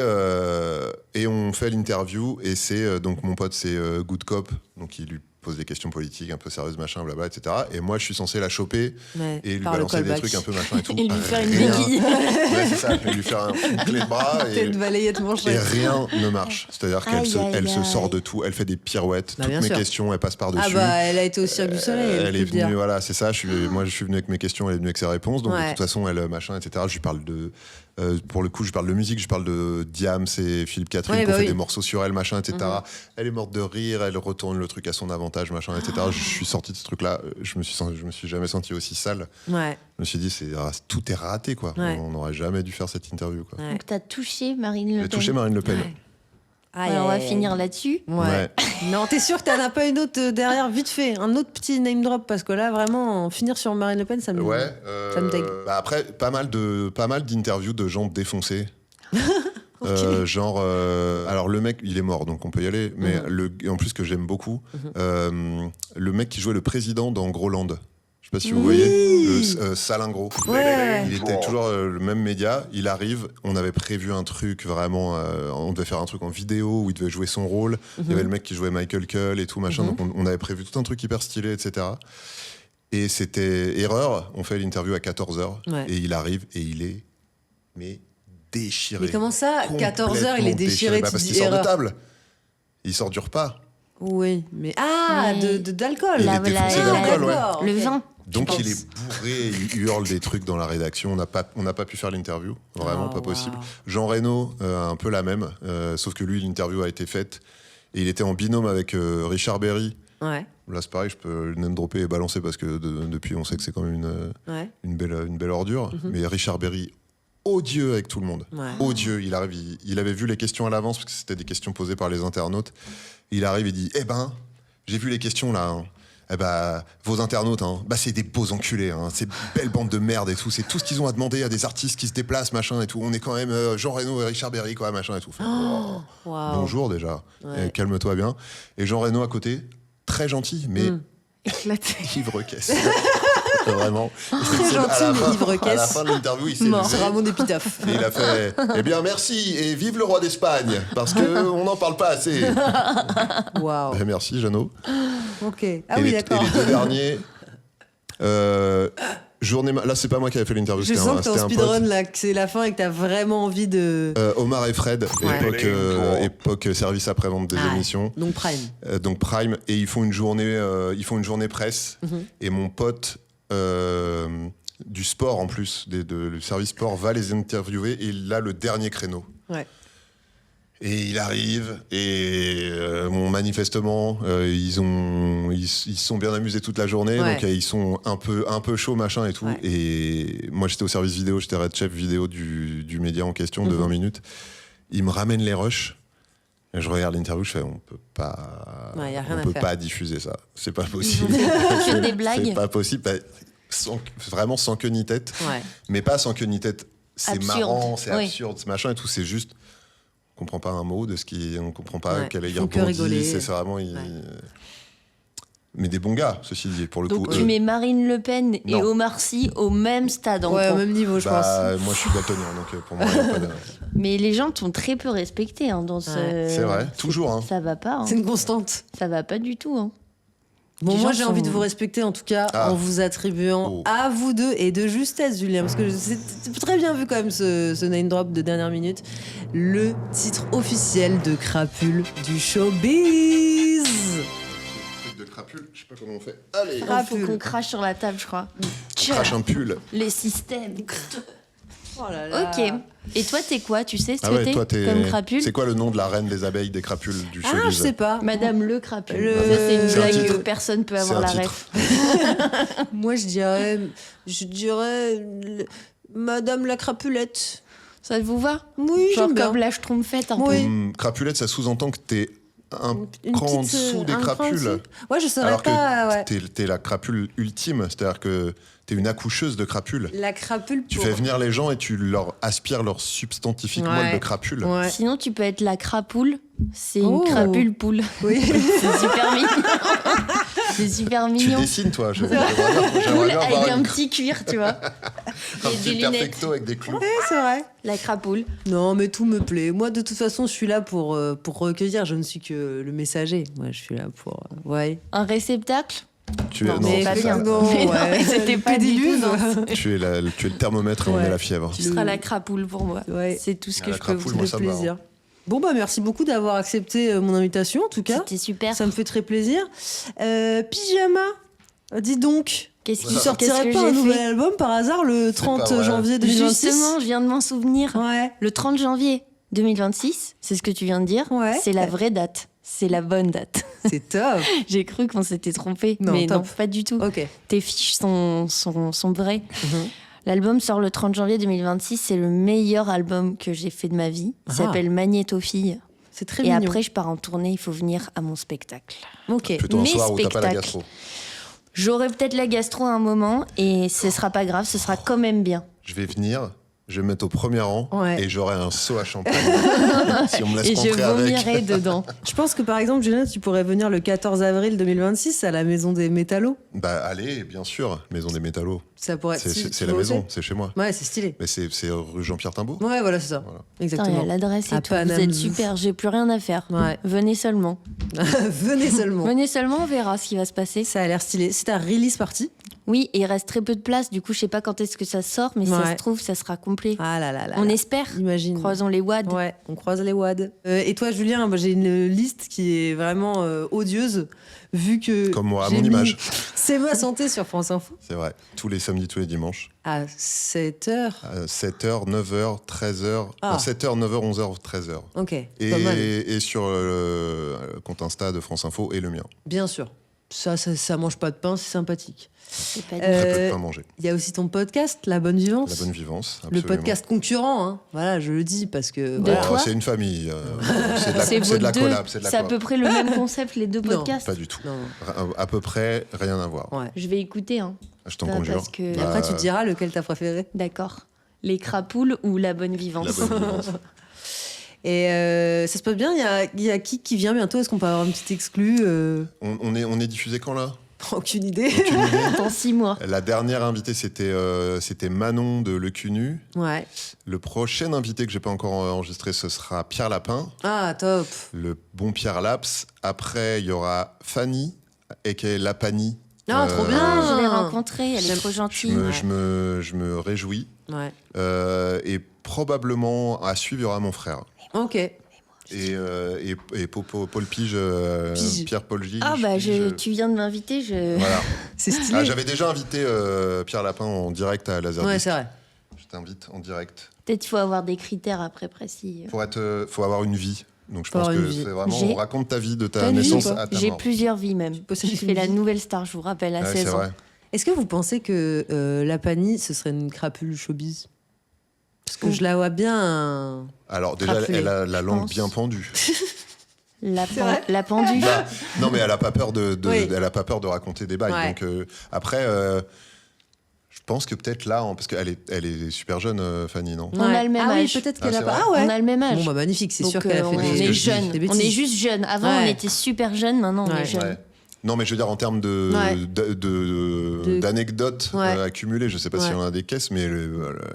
on fait l'interview et c'est donc mon pote c'est Good Cop, donc il lui pose des questions politiques un peu sérieuses machin blabla etc. Et moi je suis censé la choper Ouais. et lui Par le balancer des callback. trucs un peu machin et tout. Et lui faire une Rien. béquille. Ouais, c'est ça, et lui faire une clé de bras T'es une balayette et manchette. rien ne marche. C'est-à-dire qu'elle Aïe, se, aïe, elle se aïe. sort de tout, elle fait des pirouettes, Bah, toutes bien mes sûr. questions, elle passe par-dessus. Ah bah, elle a été au Cirque du Soleil. Elle est venue, voilà, c'est ça. Moi, je suis venu avec mes questions, elle est venue avec ses réponses. Donc, Ouais. de toute façon, elle, machin, etc. Je lui parle pour le coup, je parle de musique, je parle de Diams et Philippe Catherine Ouais, qui ont bah fait oui. des morceaux sur elle, machin, etc. Elle est morte de rire, elle retourne le truc à son avantage, machin, etc. Je suis sorti de ce truc-là, je me suis jamais senti aussi sale. Ouais. Je me suis dit, tout est raté, quoi. Ouais. On n'aurait jamais dû faire cette interview, quoi. Ouais. Donc t'as touché Marine Le J'ai Pen. touché Marine Le Pen. Aïe, Alors, on va aïe, aïe. finir là-dessus. Ouais. Non, t'es sûr que t'en as pas une autre derrière, vite fait, un autre petit name drop, parce que là, vraiment, finir sur Marine Le Pen, ça me. Ouais. Ça me dégue. Bah après, pas mal d'interviews de gens défoncés. Genre, alors le mec, il est mort, donc on peut y aller. Mais en plus que j'aime beaucoup, le mec qui jouait le président dans Groland. Je sais pas si vous Oui. voyez, Salingro. Ouais. Il était toujours le même média. Il arrive. On avait prévu un truc vraiment. On devait faire un truc en vidéo où il devait jouer son rôle. Il y avait le mec qui jouait Michael Cull et tout machin. Donc on avait prévu tout un truc hyper stylé, etc. Et c'était erreur. On fait l'interview à 14h Ouais. et il arrive et il est déchiré. Mais comment ça, 14h, il est Complètement déchiré, Bah, tu parce dis qu'il sort de erreur. table. Il sort du repas. Oui, mais. Ah, Mais- d'alcool. Il La- est défoncé la- d'alcool, ouais. d'accord, Le ok. vin. Donc pense. il est bourré, il hurle des trucs dans la rédaction. On n'a pas pu faire l'interview, vraiment Oh, pas possible. wow. Jean Reno, un peu la même, sauf que lui, l'interview a été faite et il était en binôme avec Richard Berry. Ouais, Là, c'est pareil, je peux le name dropper et balancer parce que depuis, on sait que c'est quand même ouais. une belle ordure. Mais Richard Berry, odieux avec tout le monde. Ouais. Odieux. Il arrive, il avait vu les questions à l'avance parce que c'était des questions posées par les internautes. Il arrive et dit, eh ben, j'ai vu les questions là. Hein. vos internautes, c'est des beaux enculés, c'est belle bande de merde et tout, c'est tout ce qu'ils ont à demander à des artistes qui se déplacent, machin et tout. On est quand même Jean Reno et Richard Berry, quoi, machin et tout. Wow. Bonjour déjà, Ouais. calme-toi bien. Et Jean Reno à côté, très gentil, mais Éclaté. ivre-caisse. Vraiment. Très gentil, mais ivre-caisse. À la fin de l'interview, il s'est Mort. levé. C'est vraiment épitaphe. Et il a fait « Eh bien, merci et vive le roi d'Espagne !» Parce qu'on n'en parle pas assez. Waouh. Merci, Jeannot. Ok. Ah et oui, les, d'accord. Et les deux derniers... là, c'est pas moi qui avais fait l'interview. Je sens que t'es en c'était un speedrun pote. là, que c'est la fin et que t'as vraiment envie de. Omar et Fred, Ouais. époque service après-vente des émissions. Donc Prime. Donc Prime, et ils font une journée presse. Mhm. Et mon pote du sport en plus, le service sport, va les interviewer et il a le dernier créneau. Ouais. Et il arrive et manifestement ils se sont bien amusés toute la journée, Ouais. donc ils sont un peu chauds machin et tout. Ouais. Et moi j'étais au service vidéo, j'étais red chef vidéo du média en question de 20 minutes. Il me ramène les rushs. Et je regarde l'interview, je fais on peut pas, Ouais, y a rien on à peut faire. pas diffuser ça, c'est pas possible. Que des blagues. C'est pas possible, vraiment sans queue ni tête, Ouais. mais pas sans queue ni tête. C'est Absurde. marrant, c'est Oui. absurde, ce machin et tout, c'est juste. On comprend pas un mot de ce qui. On comprend pas Ouais, quel est ils font que rigoler. C'est vraiment. Mais des bons gars, ceci dit, pour le Donc coup. tu mets Marine Le Pen et Non. Omar Sy au même stade en Ouais, au gros. même niveau, je pense. Moi, je suis daltonien, donc pour moi, il y a pas de. Mais les gens t'ont très peu respecté dans ce. Ouais. C'est vrai, toujours. Hein. Ça va pas. C'est une constante. Ça va pas du tout. Bon, Les moi gens j'ai envie sont- de vous respecter en tout cas Ah. en vous attribuant Oh. à vous deux et de justesse, Julien, parce que c'est très bien vu quand même ce name drop de dernière minute, le titre officiel de Crapule du showbiz. Truc de crapule, je sais pas comment on fait. Allez, Il Crapule. faut qu'on crache sur la table, je crois. crache un pull. Les systèmes. Oh là là. Ok. Et toi, t'es quoi? Tu sais ce Ah que ouais, toi, t'es comme crapule? C'est quoi le nom de la reine des abeilles des crapules du Ah, showbiz je sais pas. Madame le crapule. Le- Ça, c'est une C'est un blague titre. que personne peut C'est avoir un la titre. ref. Moi je dirais Madame la Crapulette. Ça vous va? Oui, Genre j'aime bien. comme la schtroumpfette un Oui. Crapulette, ça sous-entend que t'es un Une cran en petite, dessous des un cran crapules. en dessous. Ouais, je saurais Alors pas. que Ouais. t'es la crapule ultime, c'est-à-dire que t'es une accoucheuse de crapules. La crapule Tu pour- fais venir les gens et tu leur aspires leur substantifique moelle Ouais. de crapule. Ouais. Sinon, tu peux être la crapoule. C'est une Oh. crapule poule. Oui. C'est super mignon. C'est super Tu mignon. dessines, toi. Poule J'aimerais bien avec avoir un petit cuir, tu vois. un Et des petit lunettes. perfecto avec des clous. Oui, c'est vrai. La crapoule. Non, mais tout me plaît. Moi, de toute façon, je suis là pour recueillir. Je ne suis que le messager. Moi, je suis là pour. Ouais. Un réceptacle. Tu es, Non, non, mais c'est pas ça. bien. Non, Mais non, ouais. mais c'était Le pas du tout pédiluve. dans Tu es le thermomètre et on Ouais. est la fièvre. Tu seras la crapoule pour moi. Ouais. C'est tout ce Ah, que la je peux crapoule, vous moi, dire. ça De me va, plaisir. Bon, bah, merci beaucoup d'avoir accepté mon invitation, en tout cas. C'était super. Ça me fait très plaisir. Pyjama, dis donc. Qu'est-ce Tu qui sortirais qu'est-ce pas que un j'ai nouvel fait album par hasard le 30 pas vrai. janvier 2026? Justement, je viens de m'en souvenir. Ouais. Le 30 janvier 2026, c'est ce que tu viens de dire. Ouais. C'est la vraie date. C'est la bonne date. C'est top. J'ai cru qu'on s'était trompé. Non, mais top. non, pas du tout. Ok. Tes fiches sont vraies. Mhm. L'album sort le 30 janvier 2026. C'est le meilleur album que j'ai fait de ma vie. Il Ah. s'appelle Magnétophile. C'est très Et mignon. après, je pars en tournée. Il faut venir à mon spectacle. Ok. Plutôt un Mes soir où t'as pas la spectacles. gastro. J'aurai peut-être la gastro à un moment et ce sera pas grave. Ce sera quand même bien. Je vais venir, je vais me mettre au premier rang Ouais. et j'aurai un seau à champagne. Si on me laisse Et je rentrer avec. vomirai dedans. Je pense que par exemple, Julien, tu pourrais venir le 14 avril 2026 à la Maison des Métallos. Bah allez, bien sûr, Maison des Métallos. Ça pourrait être. C'est la maison, c'est chez moi. Ouais, c'est stylé. Mais c'est rue Jean-Pierre Timbaud. Ouais, voilà, c'est ça. Voilà. Putain, il y Exactement. a l'adresse et À tout. Vous Paname. êtes super. J'ai plus rien à faire. Ouais. Venez seulement. Venez seulement. Venez seulement, on verra ce qui va se passer. Ça a l'air stylé. C'est ta release party. Oui, et il reste très peu de place. Du coup, je sais pas quand est-ce que ça sort, mais si ça Ouais. se trouve, ça sera complet. Ah là là là. On là. espère. Imagine. Croisons les wads. Ouais, on croise les wads. Et toi, Julien, moi, j'ai une liste qui est vraiment odieuse, vu que. Comme moi, à j'ai mon mis image. C'est ma santé sur France Info. C'est vrai. Tous les samedis, tous les dimanches. À 7h. 7h, 9h, 13h. Ah. Non, 7h, 9h, 11h, 13h. Ok, pas mal. Et sur le compte Insta de France Info et le mien. Bien sûr. Ça mange pas de pain, c'est sympathique. C'est pas Très peu de Euh, pain mangé. Il y a aussi ton podcast, La Bonne Vivance. La bonne vivance, Le absolument. podcast concurrent, hein. Voilà, je le dis parce que. De voilà. toi C'est une famille. C'est C'est de la vos deux. collab. C'est de la C'est à collab. peu près le même concept, les deux Non. podcasts. Pas du tout. Non. À peu près, rien à voir. Ouais. Je vais écouter, hein. Je t'en Bah, conjure. parce que- Et après, tu te diras lequel t'as préféré. D'accord. Les crapoules ou la bonne vivance. La bonne vivance. Et ça se passe bien. Il y a qui vient bientôt. Est-ce qu'on peut avoir une petite exclue On est diffusé quand là Aucune idée. Aucune idée. Dans 6 mois. La dernière invitée, c'était Manon de Le Cunu. Ouais. Le prochain invité que j'ai pas encore enregistré, ce sera Pierre Lapin, Ah, top. le bon Pierre Laps. Après, il y aura Fanny, aka Lapani. Ah, trop bien. Ah, je l'ai rencontrée, elle est J'aime- trop Je gentille. me réjouis. Ouais. Et probablement à suivre, il y aura mon frère. Ok. Et Paul Pige, Pige. Pierre-Paul Gige. Ah bah tu viens de m'inviter, Voilà. C'est stylé. Ah, j'avais déjà invité Pierre Lapin en direct à Laserdisc. Ouais, c'est vrai. Je t'invite en direct. Peut-être qu'il faut avoir des critères après précis. Faut avoir une vie. Donc je Faut pense avoir que une vie. c'est vraiment, J'ai- on raconte ta vie de ta T'as une vie naissance ou pas à ta J'ai mort. plusieurs vies même. possèdes J'ai une fait la vie. nouvelle star, je vous rappelle, à Ouais, 16 c'est ans. vrai. Est-ce que vous pensez que la Pani, ce serait une crapule showbiz? Parce que je la vois bien. Alors déjà, Crapulée, elle a la langue pense. bien pendue. La pendue. Bah, non, mais elle a pas peur Oui. elle a pas peur de raconter des bails. Ouais. Donc après, je pense que peut-être là, parce qu'elle est super jeune, Fanny, non On a le même Ah oui, âge. peut-être Ah, qu'elle a c'est pas. vrai Ah ouais. On a le même âge. Bon bah magnifique, c'est Donc, sûr qu'elle a fait on c'est ce des, que est je dis. jeunes. des On est bêtises. juste jeunes. Avant, Ouais. on était super jeunes. Maintenant, on Ouais. est jeunes. Ouais. Non, mais je veux dire en termes Ouais. d'anecdotes Ouais. accumulées, je sais pas Ouais. s'il y en a des caisses, mais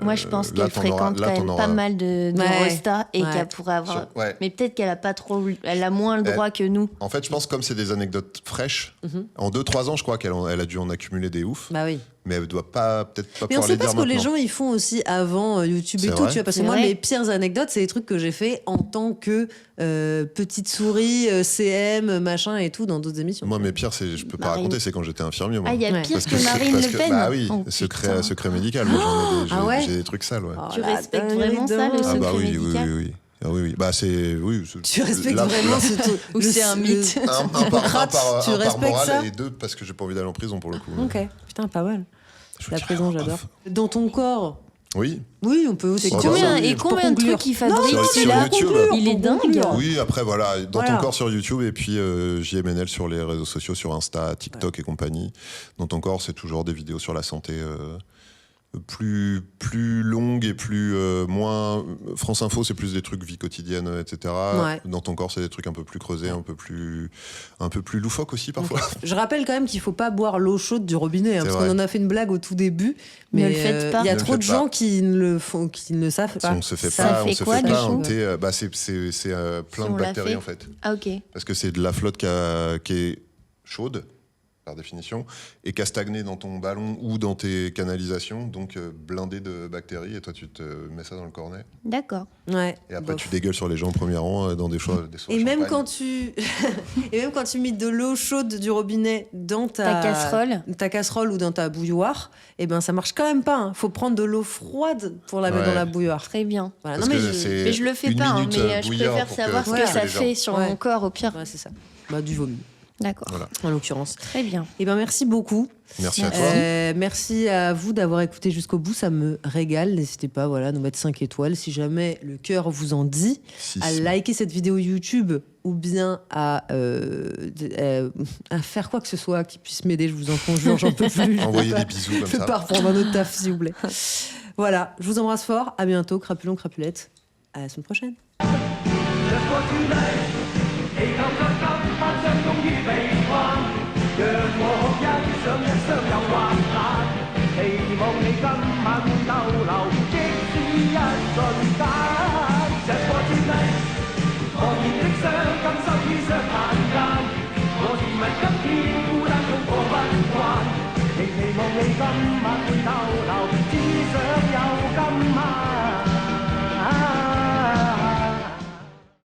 Moi, je pense là, qu'elle t'en auras- fréquente là, quand t'en même auras- pas mal de Ouais. restas et Ouais. qu'elle pourrait avoir. Ouais. Mais peut-être qu'elle a pas trop. Elle a moins le droit que nous. En fait, je pense comme c'est des anecdotes fraîches, Mhm. en 2-3 ans, je crois elle a dû en accumuler des oufs, Bah oui. mais elle doit peut-être pas Mais on pouvoir sait les pas dire ce que les maintenant. gens ils font aussi avant YouTube et C'est tout, vrai. tu vois, parce que C'est moi vrai. mes pires anecdotes c'est des trucs que j'ai fait en tant que petite souris, CM, machin et tout dans d'autres émissions. Moi, mes pires, je peux pas Marine. raconter, c'est quand j'étais infirmier, moi. Ah, il y a Ouais. pire Parce que Marine parce Le que- Pen. Bah oui, Oh, secret, putain. secret médical. Moi, Ah ouais j'ai des trucs sales, ouais. Oh, Tu la respectes dinguerie vraiment de ça, le ouf. Ah secret bah oui, oui, médical. oui, oui. Ah oui, oui. Bah oui. Tu respectes là- vraiment là- ce truc. Ou c'est un mythe. Un par Hippocrate, tu respectes moral ça et 2 parce que j'ai pas envie d'aller en prison pour le coup. Ok, putain, pas mal. Je vous La dirai prison, en j'adore. off. dans ton corps. Oui. Oui, on peut aussi. C'est Combien, ça, oui. et combien de conclure. trucs il fabrique Sur celui-là YouTube. Il est Pour dingue. conclure. Oui, après voilà, dans Voilà. ton corps sur YouTube et puis JMNL sur les réseaux sociaux, sur Insta, TikTok et compagnie. Dans ton corps, c'est toujours des vidéos sur la santé plus longues et plus moins. France Info, c'est plus des trucs vie quotidienne, etc. Ouais. Dans ton corps, c'est des trucs un peu plus creusés, un peu plus loufoques aussi parfois. Je rappelle quand même qu'il faut pas boire l'eau chaude du robinet, hein, C'est parce vrai. qu'on en a fait une blague au tout début. Ne Mais le faites pas. il y a Ne le trop de faites pas. gens qui ne le font, qui ne le savent Si pas. on se fait Ça pas, fait on se quoi, fait du pas coup un thé, bah c'est plein Si on de l'a bactéries fait. en fait. Ah, ok. Parce que c'est de la flotte qui est chaude, par définition, et qui a stagné dans ton ballon ou dans tes canalisations, donc blindé de bactéries, et toi tu te mets ça dans le cornet. D'accord. Ouais. Et après Bof. tu dégueules sur les gens au premier rang dans des soirées Et même champagne. quand tu et même quand tu mets de l'eau chaude du robinet dans Ta casserole ou dans ta bouilloire, et ben ça marche quand même pas. Hein. Faut prendre de l'eau froide pour la mettre Ouais. dans la bouilloire. Très bien. Voilà. Parce Non mais que je... c'est Mais je le fais une pas, hein, minute, mais je bouillir préfère pour savoir ce pour que casser ça les gens. fait sur Ouais. mon corps au pire. Ouais, c'est ça. Bah, du vomi D'accord. Voilà. en l'occurrence. Très bien. Et ben merci beaucoup. Merci à toi. Merci à vous d'avoir écouté jusqu'au bout, ça me régale. N'hésitez pas, voilà, à nous mettre 5 étoiles si jamais le cœur vous en dit, Six. à liker cette vidéo YouTube ou bien à faire quoi que ce soit qui puisse m'aider. Je vous en conjure, j'en peux plus. Envoyer des bisous Je comme ça. pars pour un autre taf, s'il vous plaît. Voilà, je vous embrasse fort. À bientôt, crapulon, crapulette. À la semaine prochaine. 氣夠急急，攀相終於被困，讓我欣賞一雙誘惑眼，希望你今晚會逗留，即使一瞬間。着過戰禮，茫然的傷感收於雙眼間，我自問今天孤單中過不慣，仍期望你今晚會逗留。